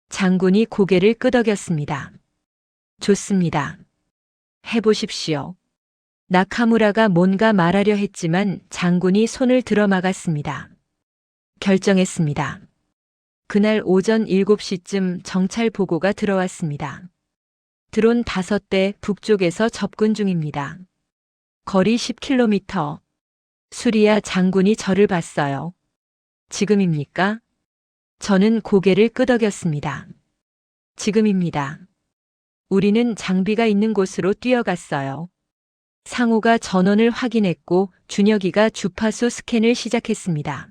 [SPEAKER 2] 장군이 고개를 끄덕였습니다. 좋습니다. 해보십시오. 나카무라가 뭔가 말하려 했지만 장군이 손을 들어 막았습니다. 결정했습니다. 그날 오전 7시쯤 정찰 보고가 들어왔습니다. 드론 5대 북쪽에서 접근 중입니다. 거리 10km. 수리야 장군이 저를 봤어요. 지금입니까? 저는 고개를 끄덕였습니다. 지금입니다. 우리는 장비가 있는 곳으로 뛰어갔어요. 상호가 전원을 확인했고 준혁이가 주파수 스캔을 시작했습니다.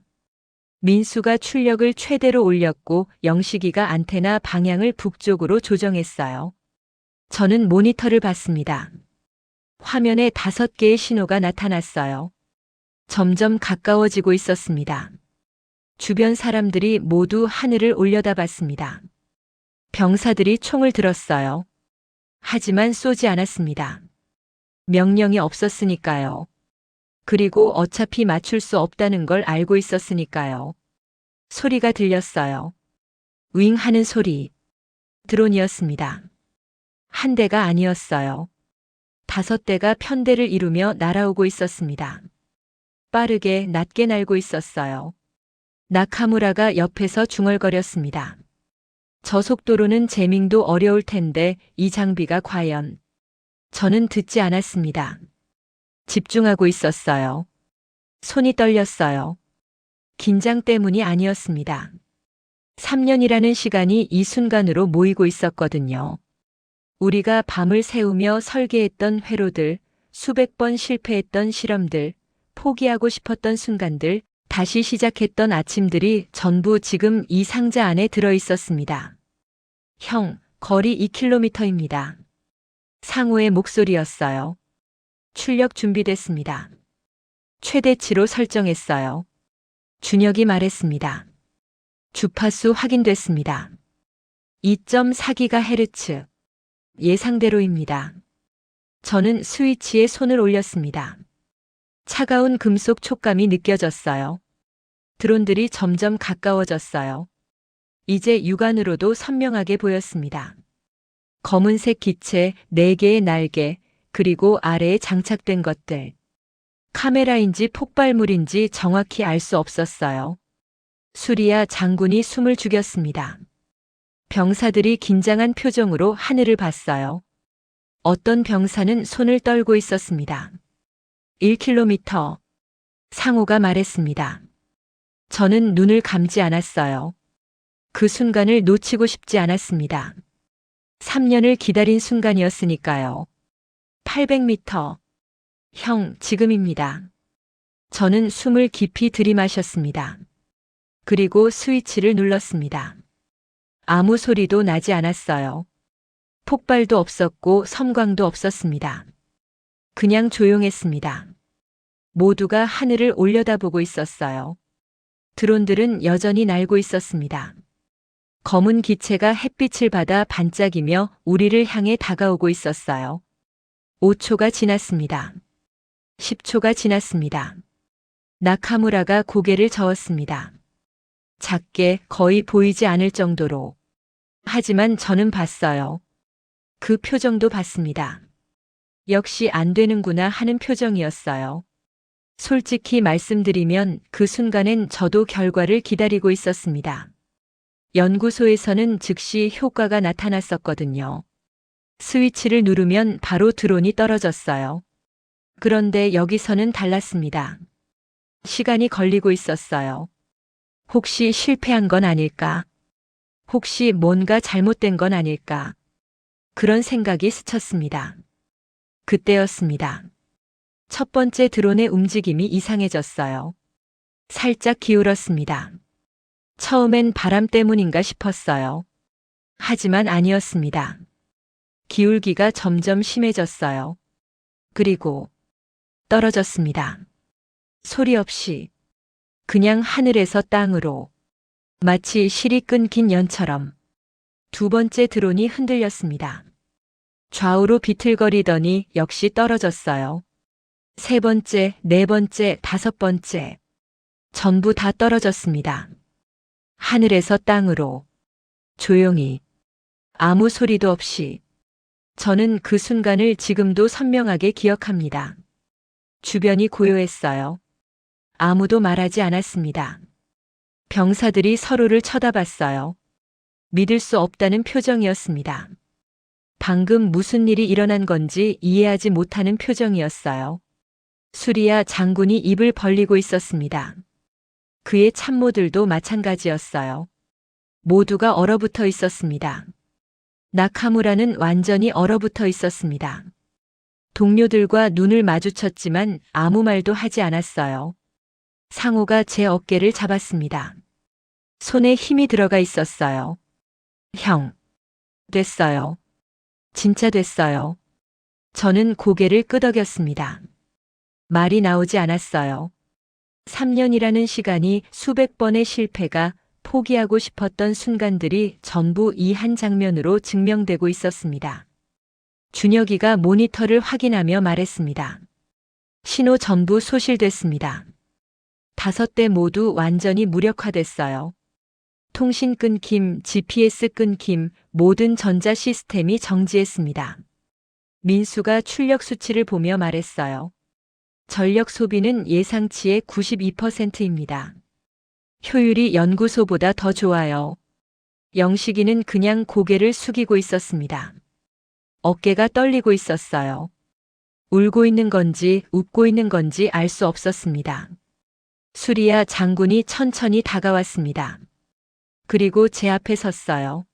[SPEAKER 2] 민수가 출력을 최대로 올렸고 영식이가 안테나 방향을 북쪽으로 조정했어요. 저는 모니터를 봤습니다. 화면에 5개의 신호가 나타났어요. 점점 가까워지고 있었습니다. 주변 사람들이 모두 하늘을 올려다봤습니다. 병사들이 총을 들었어요. 하지만 쏘지 않았습니다. 명령이 없었으니까요. 그리고 어차피 맞출 수 없다는 걸 알고 있었으니까요. 소리가 들렸어요. 윙 하는 소리. 드론이었습니다. 한 대가 아니었어요. 5대가 편대를 이루며 날아오고 있었습니다. 빠르게 낮게 날고 있었어요. 나카무라가 옆에서 중얼거렸습니다. 저 속도로는 제밍도 어려울 텐데 이 장비가 과연. 저는 듣지 않았습니다. 집중하고 있었어요. 손이 떨렸어요. 긴장 때문이 아니었습니다. 3년이라는 시간이 이 순간으로 모이고 있었거든요. 우리가 밤을 새우며 설계했던 회로들, 수백 번 실패했던 실험들, 포기하고 싶었던 순간들, 다시 시작했던 아침들이 전부 지금 이 상자 안에 들어 있었습니다. 형, 거리 2km입니다. 상호의 목소리였어요. 출력 준비됐습니다. 최대치로 설정했어요. 준혁이 말했습니다. 주파수 확인됐습니다. 2.4GHz. 예상대로입니다. 저는 스위치에 손을 올렸습니다. 차가운 금속 촉감이 느껴졌어요. 드론들이 점점 가까워졌어요. 이제 육안으로도 선명하게 보였습니다. 검은색 기체, 4개의 날개, 그리고 아래에 장착된 것들. 카메라인지 폭발물인지 정확히 알 수 없었어요. 수리야 장군이 숨을 죽였습니다. 병사들이 긴장한 표정으로 하늘을 봤어요. 어떤 병사는 손을 떨고 있었습니다. 1km. 상호가 말했습니다. 저는 눈을 감지 않았어요. 그 순간을 놓치고 싶지 않았습니다. 3년을 기다린 순간이었으니까요. 800m. 형, 지금입니다. 저는 숨을 깊이 들이마셨습니다. 그리고 스위치를 눌렀습니다. 아무 소리도 나지 않았어요. 폭발도 없었고 섬광도 없었습니다. 그냥 조용했습니다. 모두가 하늘을 올려다보고 있었어요. 드론들은 여전히 날고 있었습니다. 검은 기체가 햇빛을 받아 반짝이며 우리를 향해 다가오고 있었어요. 5초가 지났습니다. 10초가 지났습니다. 나카무라가 고개를 저었습니다. 작게, 거의 보이지 않을 정도로. 하지만 저는 봤어요. 그 표정도 봤습니다. 역시 안 되는구나 하는 표정이었어요. 솔직히 말씀드리면 그 순간엔 저도 결과를 기다리고 있었습니다. 연구소에서는 즉시 효과가 나타났었거든요. 스위치를 누르면 바로 드론이 떨어졌어요. 그런데 여기서는 달랐습니다. 시간이 걸리고 있었어요. 혹시 실패한 건 아닐까? 혹시 뭔가 잘못된 건 아닐까? 그런 생각이 스쳤습니다. 그때였습니다. 첫 번째 드론의 움직임이 이상해졌어요. 살짝 기울었습니다. 처음엔 바람 때문인가 싶었어요. 하지만 아니었습니다. 기울기가 점점 심해졌어요. 그리고 떨어졌습니다. 소리 없이 그냥 하늘에서 땅으로 마치 실이 끊긴 연처럼. 두 번째 드론이 흔들렸습니다. 좌우로 비틀거리더니 역시 떨어졌어요. 세 번째, 네 번째, 다섯 번째. 전부 다 떨어졌습니다. 하늘에서 땅으로. 조용히. 아무 소리도 없이. 저는 그 순간을 지금도 선명하게 기억합니다. 주변이 고요했어요. 아무도 말하지 않았습니다. 병사들이 서로를 쳐다봤어요. 믿을 수 없다는 표정이었습니다. 방금 무슨 일이 일어난 건지 이해하지 못하는 표정이었어요. 수리야 장군이 입을 벌리고 있었습니다. 그의 참모들도 마찬가지였어요. 모두가 얼어붙어 있었습니다. 나카무라는 완전히 얼어붙어 있었습니다. 동료들과 눈을 마주쳤지만 아무 말도 하지 않았어요. 상호가 제 어깨를 잡았습니다. 손에 힘이 들어가 있었어요. 형. 됐어요. 진짜 됐어요. 저는 고개를 끄덕였습니다. 말이 나오지 않았어요. 3년이라는 시간이 수백 번의 실패가 포기하고 싶었던 순간들이 전부 이 한 장면으로 증명되고 있었습니다. 준혁이가 모니터를 확인하며 말했습니다. 신호 전부 소실됐습니다. 5대 모두 완전히 무력화됐어요. 통신 끊김, GPS 끊김, 모든 전자 시스템이 정지했습니다. 민수가 출력 수치를 보며 말했어요. 전력 소비는 예상치의 92%입니다. 효율이 연구소보다 더 좋아요. 영식이는 그냥 고개를 숙이고 있었습니다. 어깨가 떨리고 있었어요. 울고 있는 건지 웃고 있는 건지 알 수 없었습니다. 수리야 장군이 천천히 다가왔습니다. 그리고 제 앞에 섰어요.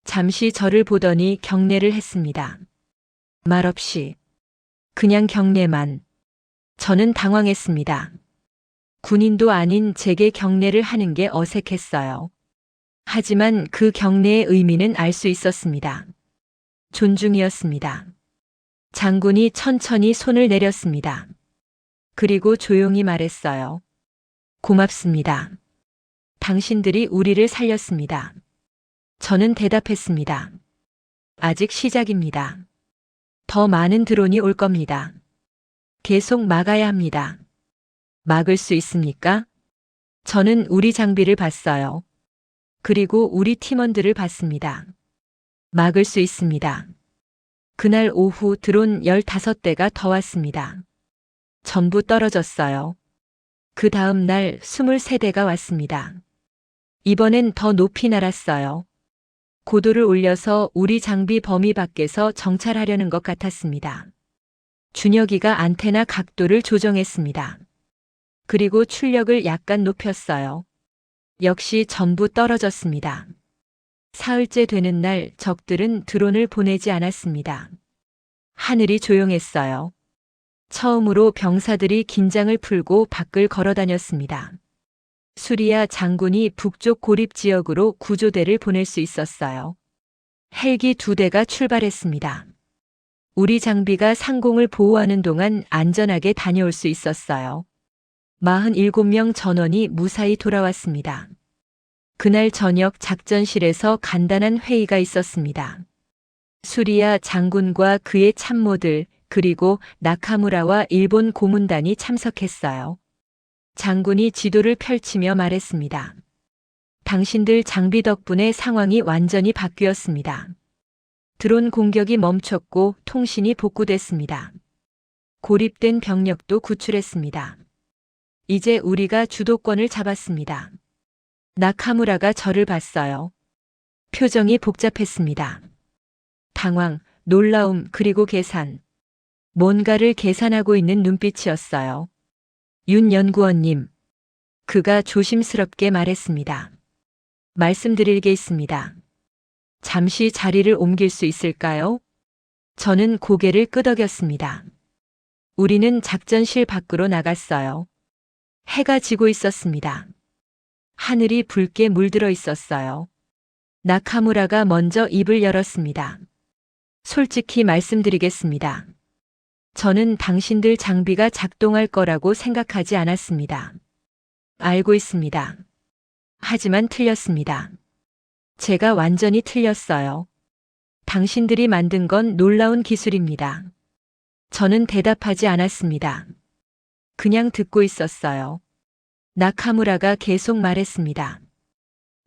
[SPEAKER 2] 잠시 저를 보더니 경례를 했습니다. 말없이. 그냥 경례만. 저는 당황했습니다. 군인도 아닌 제게 경례를 하는 게 어색했어요. 하지만 그 경례의 의미는 알 수 있었습니다. 존중이었습니다. 장군이 천천히 손을 내렸습니다. 그리고 조용히 말했어요. 고맙습니다. 당신들이 우리를 살렸습니다. 저는 대답했습니다. 아직 시작입니다. 더 많은 드론이 올 겁니다. 계속 막아야 합니다. 막을 수 있습니까? 저는 우리 장비를 봤어요. 그리고 우리 팀원들을 봤습니다. 막을 수 있습니다. 그날 오후 드론 15대가 더 왔습니다. 전부 떨어졌어요. 그 다음 날 23대가 왔습니다. 이번엔 더 높이 날았어요. 고도를 올려서 우리 장비 범위 밖에서 정찰하려는 것 같았습니다. 준혁이가 안테나 각도를 조정했습니다. 그리고 출력을 약간 높였어요. 역시 전부 떨어졌습니다. 사흘째 되는 날 적들은 드론을 보내지 않았습니다. 하늘이 조용했어요. 처음으로 병사들이 긴장을 풀고 밖을 걸어 다녔습니다. 수리아 장군이 북쪽 고립 지역으로 구조대를 보낼 수 있었어요. 헬기 2대가 출발했습니다. 우리 장비가 상공을 보호하는 동안 안전하게 다녀올 수 있었어요. 47명 전원이 무사히 돌아왔습니다. 그날 저녁 작전실에서 간단한 회의가 있었습니다. 수리아 장군과 그의 참모들, 그리고 나카무라와 일본 고문단이 참석했어요. 장군이 지도를 펼치며 말했습니다. 당신들 장비 덕분에 상황이 완전히 바뀌었습니다. 드론 공격이 멈췄고 통신이 복구됐습니다. 고립된 병력도 구출했습니다. 이제 우리가 주도권을 잡았습니다. 나카무라가 저를 봤어요. 표정이 복잡했습니다. 당황, 놀라움, 그리고 계산. 뭔가를 계산하고 있는 눈빛이었어요. 윤 연구원님. 그가 조심스럽게 말했습니다. 말씀드릴 게 있습니다. 잠시 자리를 옮길 수 있을까요? 저는 고개를 끄덕였습니다. 우리는 작전실 밖으로 나갔어요. 해가 지고 있었습니다. 하늘이 붉게 물들어 있었어요. 나카무라가 먼저 입을 열었습니다. 솔직히 말씀드리겠습니다. 저는 당신들 장비가 작동할 거라고 생각하지 않았습니다. 알고 있습니다. 하지만 틀렸습니다. 제가 완전히 틀렸어요. 당신들이 만든 건 놀라운 기술입니다. 저는 대답하지 않았습니다. 그냥 듣고 있었어요. 나카무라가 계속 말했습니다.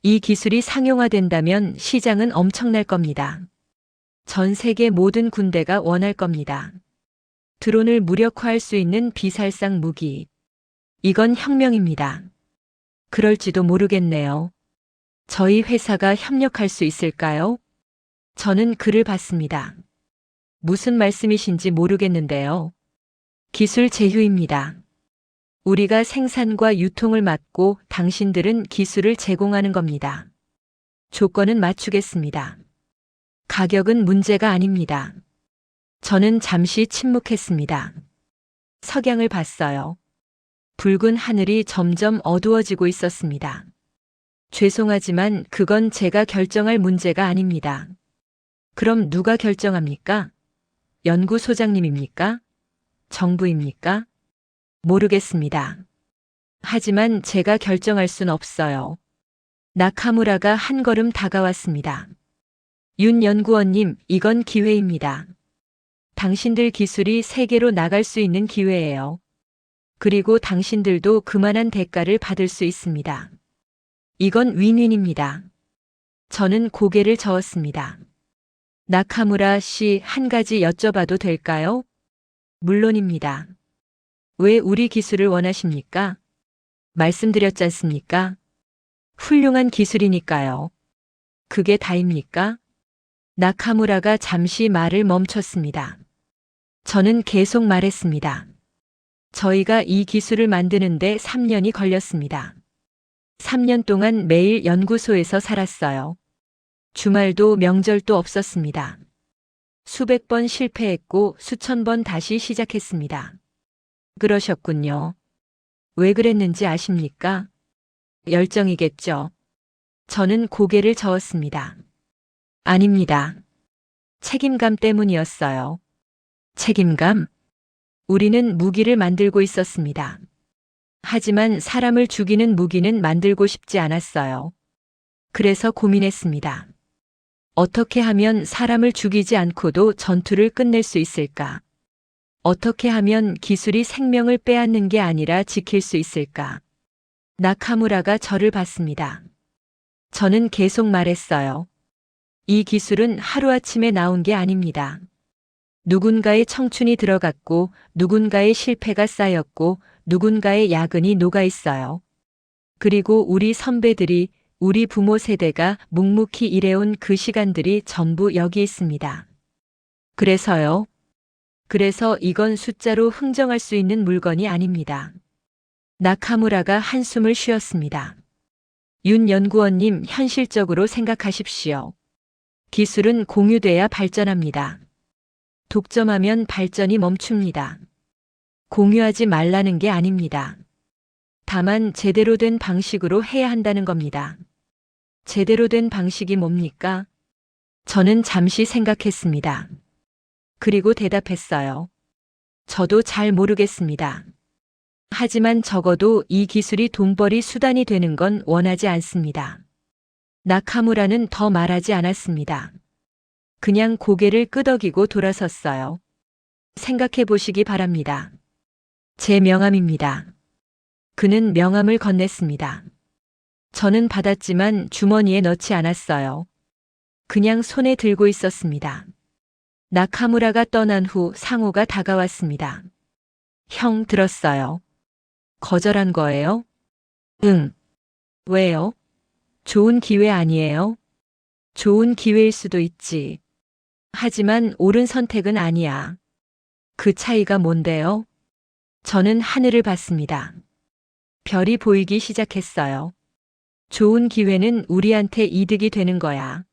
[SPEAKER 2] 이 기술이 상용화된다면 시장은 엄청날 겁니다. 전 세계 모든 군대가 원할 겁니다. 드론을 무력화할 수 있는 비살상 무기. 이건 혁명입니다. 그럴지도 모르겠네요. 저희 회사가 협력할 수 있을까요? 저는 그를 봤습니다. 무슨 말씀이신지 모르겠는데요. 기술 제휴입니다. 우리가 생산과 유통을 맡고 당신들은 기술을 제공하는 겁니다. 조건은 맞추겠습니다. 가격은 문제가 아닙니다. 저는 잠시 침묵했습니다. 석양을 봤어요. 붉은 하늘이 점점 어두워지고 있었습니다. 죄송하지만 그건 제가 결정할 문제가 아닙니다. 그럼 누가 결정합니까? 연구소장님입니까? 정부입니까? 모르겠습니다. 하지만 제가 결정할 순 없어요. 나카무라가 한 걸음 다가왔습니다. 윤 연구원님, 이건 기회입니다. 당신들 기술이 세계로 나갈 수 있는 기회예요. 그리고 당신들도 그만한 대가를 받을 수 있습니다. 이건 윈윈입니다. 저는 고개를 저었습니다. 나카무라 씨, 한 가지 여쭤봐도 될까요? 물론입니다. 왜 우리 기술을 원하십니까? 말씀드렸지 않습니까? 훌륭한 기술이니까요. 그게 다입니까? 나카무라가 잠시 말을 멈췄습니다. 저는 계속 말했습니다. 저희가 이 기술을 만드는데 3년이 걸렸습니다. 3년 동안 매일 연구소에서 살았어요. 주말도 명절도 없었습니다. 수백 번 실패했고 수천 번 다시 시작했습니다. 그러셨군요. 왜 그랬는지 아십니까? 열정이겠죠. 저는 고개를 저었습니다. 아닙니다. 책임감 때문이었어요. 책임감? 우리는 무기를 만들고 있었습니다. 하지만 사람을 죽이는 무기는 만들고 싶지 않았어요. 그래서 고민했습니다. 어떻게 하면 사람을 죽이지 않고도 전투를 끝낼 수 있을까? 어떻게 하면 기술이 생명을 빼앗는 게 아니라 지킬 수 있을까? 나카무라가 저를 봤습니다. 저는 계속 말했어요. 이 기술은 하루아침에 나온 게 아닙니다. 누군가의 청춘이 들어갔고, 누군가의 실패가 쌓였고, 누군가의 야근이 녹아 있어요. 그리고 우리 선배들이, 우리 부모 세대가 묵묵히 일해온 그 시간들이 전부 여기 있습니다. 그래서요. 그래서 이건 숫자로 흥정할 수 있는 물건이 아닙니다. 나카무라가 한숨을 쉬었습니다. 윤 연구원님, 현실적으로 생각하십시오. 기술은 공유돼야 발전합니다. 독점하면 발전이 멈춥니다. 공유하지 말라는 게 아닙니다. 다만 제대로 된 방식으로 해야 한다는 겁니다. 제대로 된 방식이 뭡니까? 저는 잠시 생각했습니다. 그리고 대답했어요. 저도 잘 모르겠습니다. 하지만 적어도 이 기술이 돈벌이 수단이 되는 건 원하지 않습니다. 나카무라는 더 말하지 않았습니다. 그냥 고개를 끄덕이고 돌아섰어요. 생각해 보시기 바랍니다. 제 명함입니다. 그는 명함을 건넸습니다. 저는 받았지만 주머니에 넣지 않았어요. 그냥 손에 들고 있었습니다. 나카무라가 떠난 후 상호가 다가왔습니다. 형 들었어요. 거절한 거예요? 응. 왜요? 좋은 기회 아니에요? 좋은 기회일 수도 있지. 하지만 옳은 선택은 아니야. 그 차이가 뭔데요? 저는 하늘을 봤습니다. 별이 보이기 시작했어요. 좋은 기회는 우리한테 이득이 되는 거야.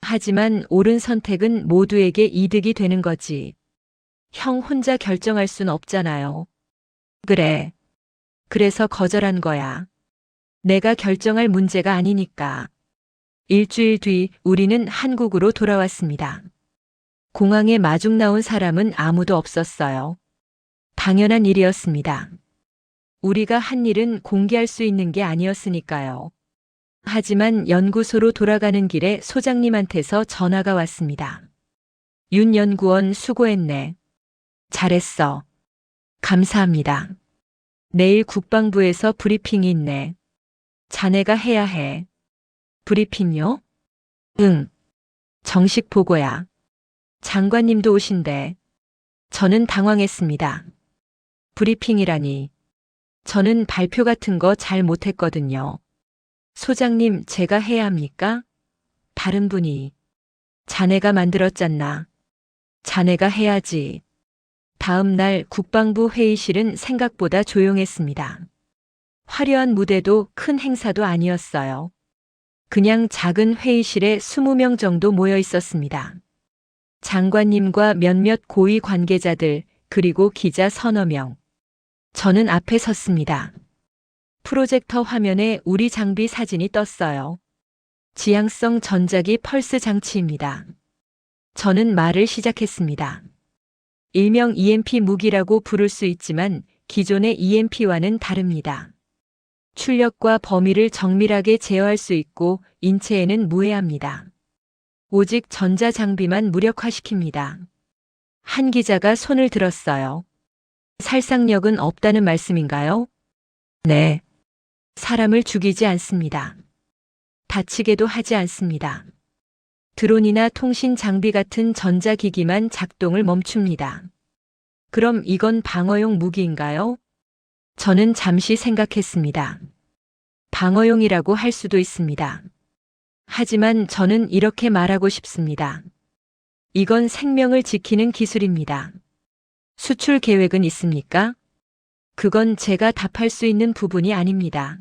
[SPEAKER 2] 하지만 옳은 선택은 모두에게 이득이 되는 거지. 형 혼자 결정할 순 없잖아요. 그래. 그래서 거절한 거야. 내가 결정할 문제가 아니니까. 일주일 뒤 우리는 한국으로 돌아왔습니다. 공항에 마중 나온 사람은 아무도 없었어요. 당연한 일이었습니다. 우리가 한 일은 공개할 수 있는 게 아니었으니까요. 하지만 연구소로 돌아가는 길에 소장님한테서 전화가 왔습니다. 윤 연구원 수고했네. 잘했어. 감사합니다. 내일 국방부에서 브리핑이 있네. 자네가 해야 해. 브리핑요? 응. 정식 보고야. 장관님도 오신대. 저는 당황했습니다. 브리핑이라니. 저는 발표 같은 거 잘 못했거든요. 소장님, 제가 해야 합니까? 다른 분이. 자네가 만들었잖나. 자네가 해야지. 다음 날 국방부 회의실은 생각보다 조용했습니다. 화려한 무대도 큰 행사도 아니었어요. 그냥 작은 회의실에 20명 정도 모여 있었습니다. 장관님과 몇몇 고위 관계자들, 그리고 기자 서너 명. 저는 앞에 섰습니다. 프로젝터 화면에 우리 장비 사진이 떴어요. 지향성 전자기 펄스 장치입니다. 저는 말을 시작했습니다. 일명 EMP 무기라고 부를 수 있지만 기존의 EMP와는 다릅니다. 출력과 범위를 정밀하게 제어할 수 있고 인체에는 무해합니다. 오직 전자장비만 무력화시킵니다. 한 기자가 손을 들었어요. 살상력은 없다는 말씀인가요? 네. 사람을 죽이지 않습니다. 다치게도 하지 않습니다. 드론이나 통신 장비 같은 전자기기만 작동을 멈춥니다. 그럼 이건 방어용 무기인가요? 저는 잠시 생각했습니다. 방어용이라고 할 수도 있습니다. 하지만 저는 이렇게 말하고 싶습니다. 이건 생명을 지키는 기술입니다. 수출 계획은 있습니까? 그건 제가 답할 수 있는 부분이 아닙니다.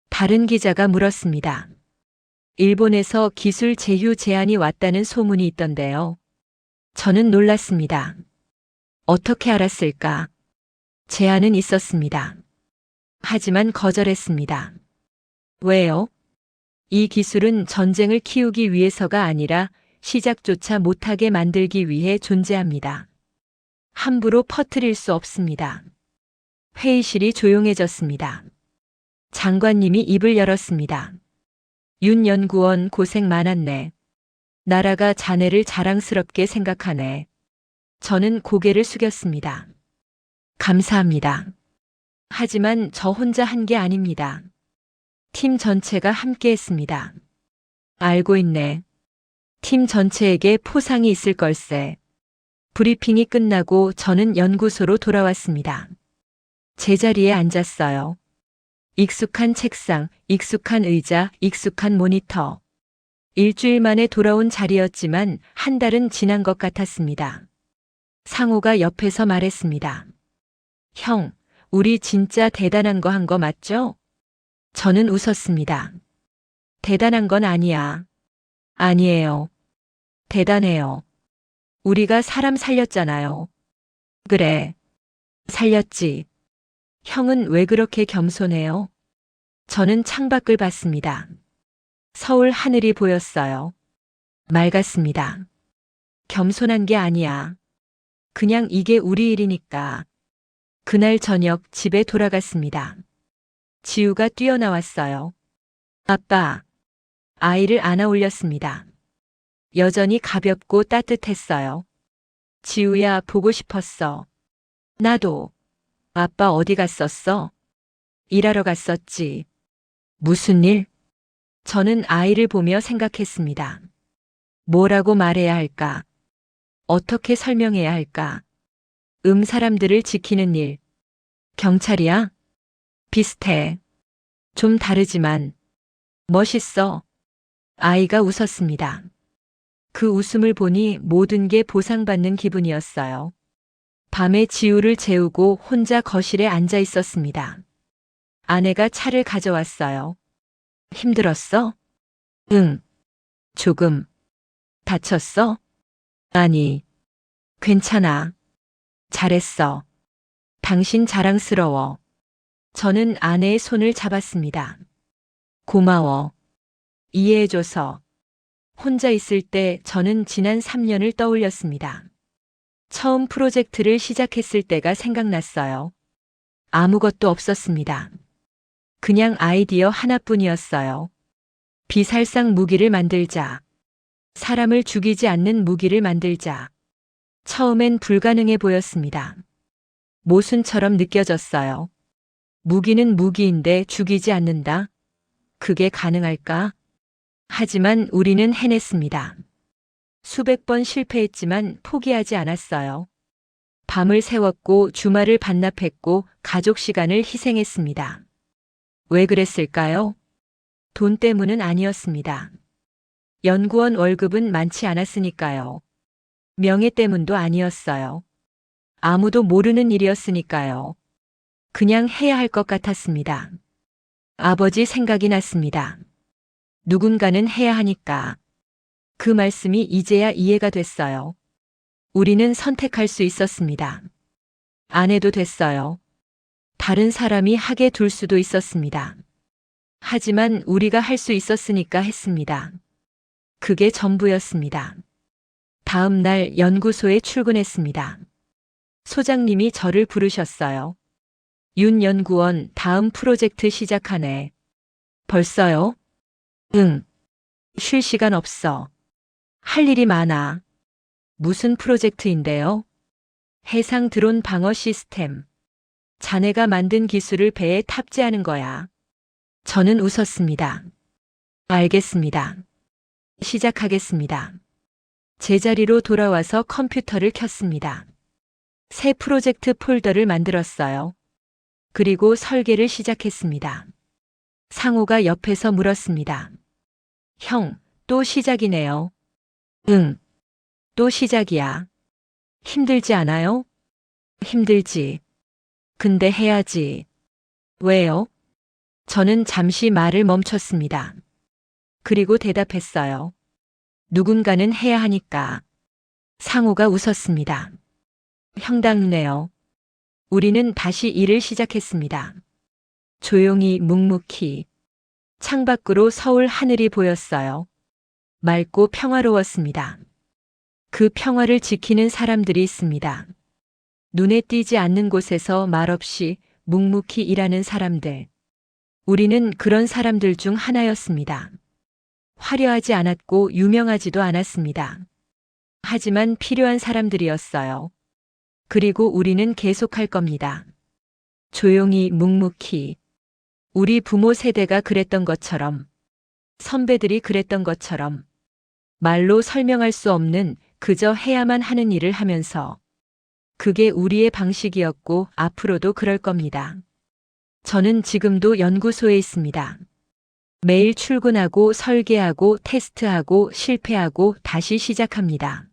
[SPEAKER 2] 다른 기자가 물었습니다. 일본에서 기술 제휴 제안이 왔다는 소문이 있던데요. 저는 놀랐습니다. 어떻게 알았을까? 제안은 있었습니다. 하지만 거절했습니다. 왜요? 이 기술은 전쟁을 키우기 위해서가 아니라 시작조차 못하게 만들기 위해 존재합니다. 함부로 퍼뜨릴 수 없습니다. 회의실이 조용해졌습니다. 장관님이 입을 열었습니다. 윤 연구원 고생 많았네. 나라가 자네를 자랑스럽게 생각하네. 저는 고개를 숙였습니다. 감사합니다. 하지만 저 혼자 한 게 아닙니다. 팀 전체가 함께 했습니다. 알고 있네. 팀 전체에게 포상이 있을 걸세. 브리핑이 끝나고 저는 연구소로 돌아왔습니다. 제자리에 앉았어요. 익숙한 책상, 익숙한 의자, 익숙한 모니터. 일주일 만에 돌아온 자리였지만 한 달은 지난 것 같았습니다. 상호가 옆에서 말했습니다. 형, 우리 진짜 대단한 거 한 거 맞죠? 저는 웃었습니다. 대단한 건 아니야. 아니에요. 대단해요. 우리가 사람 살렸잖아요. 그래, 살렸지. 형은 왜 그렇게 겸손해요? 저는 창밖을 봤습니다. 서울 하늘이 보였어요. 맑았습니다. 겸손한 게 아니야. 그냥 이게 우리 일이니까. 그날 저녁 집에 돌아갔습니다. 지우가 뛰어나왔어요. 아빠, 아이를 안아 올렸습니다. 여전히 가볍고 따뜻했어요. 지우야, 보고 싶었어. 나도. 아빠 어디 갔었어? 일하러 갔었지. 무슨 일? 저는 아이를 보며 생각했습니다. 뭐라고 말해야 할까? 어떻게 설명해야 할까? 사람들을 지키는 일. 경찰이야? 비슷해. 좀 다르지만. 멋있어. 아이가 웃었습니다. 그 웃음을 보니 모든 게 보상받는 기분이었어요. 밤에 지우를 재우고 혼자 거실에 앉아 있었습니다. 아내가 차를 가져왔어요. 힘들었어? 응. 조금. 다쳤어? 아니. 괜찮아. 잘했어. 당신 자랑스러워. 저는 아내의 손을 잡았습니다. 고마워. 이해해줘서. 혼자 있을 때 저는 지난 3년을 떠올렸습니다. 처음 프로젝트를 시작했을 때가 생각났어요. 아무것도 없었습니다. 그냥 아이디어 하나뿐이었어요. 비살상 무기를 만들자. 사람을 죽이지 않는 무기를 만들자. 처음엔 불가능해 보였습니다. 모순처럼 느껴졌어요. 무기는 무기인데 죽이지 않는다? 그게 가능할까? 하지만 우리는 해냈습니다. 수백 번 실패했지만 포기하지 않았어요. 밤을 새웠고 주말을 반납했고 가족 시간을 희생했습니다. 왜 그랬을까요? 돈 때문은 아니었습니다. 연구원 월급은 많지 않았으니까요. 명예 때문도 아니었어요. 아무도 모르는 일이었으니까요. 그냥 해야 할 것 같았습니다. 아버지 생각이 났습니다. 누군가는 해야 하니까. 그 말씀이 이제야 이해가 됐어요. 우리는 선택할 수 있었습니다. 안 해도 됐어요. 다른 사람이 하게 둘 수도 있었습니다. 하지만 우리가 할 수 있었으니까 했습니다. 그게 전부였습니다. 다음 날 연구소에 출근했습니다. 소장님이 저를 부르셨어요. 윤 연구원, 다음 프로젝트 시작하네. 벌써요? 응. 쉴 시간 없어. 할 일이 많아. 무슨 프로젝트인데요? 해상 드론 방어 시스템. 자네가 만든 기술을 배에 탑재하는 거야. 저는 웃었습니다. 알겠습니다. 시작하겠습니다. 제자리로 돌아와서 컴퓨터를 켰습니다. 새 프로젝트 폴더를 만들었어요. 그리고 설계를 시작했습니다. 상호가 옆에서 물었습니다. 형, 또 시작이네요. 응, 또 시작이야. 힘들지 않아요? 힘들지. 근데 해야지. 왜요? 저는 잠시 말을 멈췄습니다. 그리고 대답했어요. 누군가는 해야 하니까. 상호가 웃었습니다. 형답네요. 우리는 다시 일을 시작했습니다. 조용히 묵묵히. 창밖으로 서울 하늘이 보였어요. 맑고 평화로웠습니다. 그 평화를 지키는 사람들이 있습니다. 눈에 띄지 않는 곳에서 말없이 묵묵히 일하는 사람들. 우리는 그런 사람들 중 하나였습니다. 화려하지 않았고 유명하지도 않았습니다. 하지만 필요한 사람들이었어요. 그리고 우리는 계속할 겁니다. 조용히 묵묵히. 우리 부모 세대가 그랬던 것처럼, 선배들이 그랬던 것처럼, 말로 설명할 수 없는 그저 해야만 하는 일을 하면서, 그게 우리의 방식이었고 앞으로도 그럴 겁니다. 저는 지금도 연구소에 있습니다. 매일 출근하고 설계하고 테스트하고 실패하고 다시 시작합니다.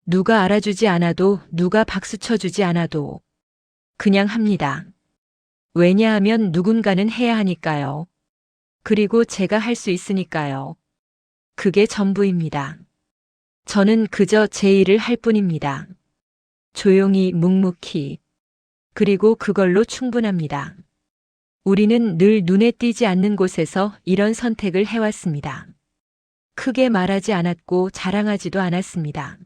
[SPEAKER 2] 누가 알아주지 않아도 누가 박수 쳐주지 않아도 그냥 합니다. 왜냐하면 누군가는 해야 하니까요. 그리고 제가 할 수 있으니까요. 그게 전부입니다. 저는 그저 제 일을 할 뿐입니다. 조용히 묵묵히. 그리고 그걸로 충분합니다. 우리는 늘 눈에 띄지 않는 곳에서 이런 선택을 해왔습니다. 크게 말하지 않았고 자랑하지도 않았습니다.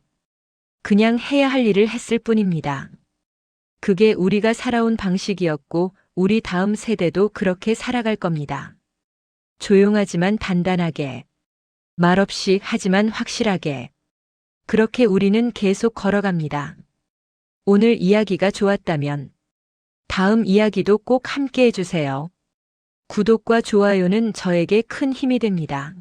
[SPEAKER 2] 그냥 해야 할 일을 했을 뿐입니다. 그게 우리가 살아온 방식이었고 우리 다음 세대도 그렇게 살아갈 겁니다. 조용하지만 단단하게, 말없이 하지만 확실하게. 그렇게 우리는 계속 걸어갑니다. 오늘 이야기가 좋았다면 다음 이야기도 꼭 함께 해주세요. 구독과 좋아요는 저에게 큰 힘이 됩니다.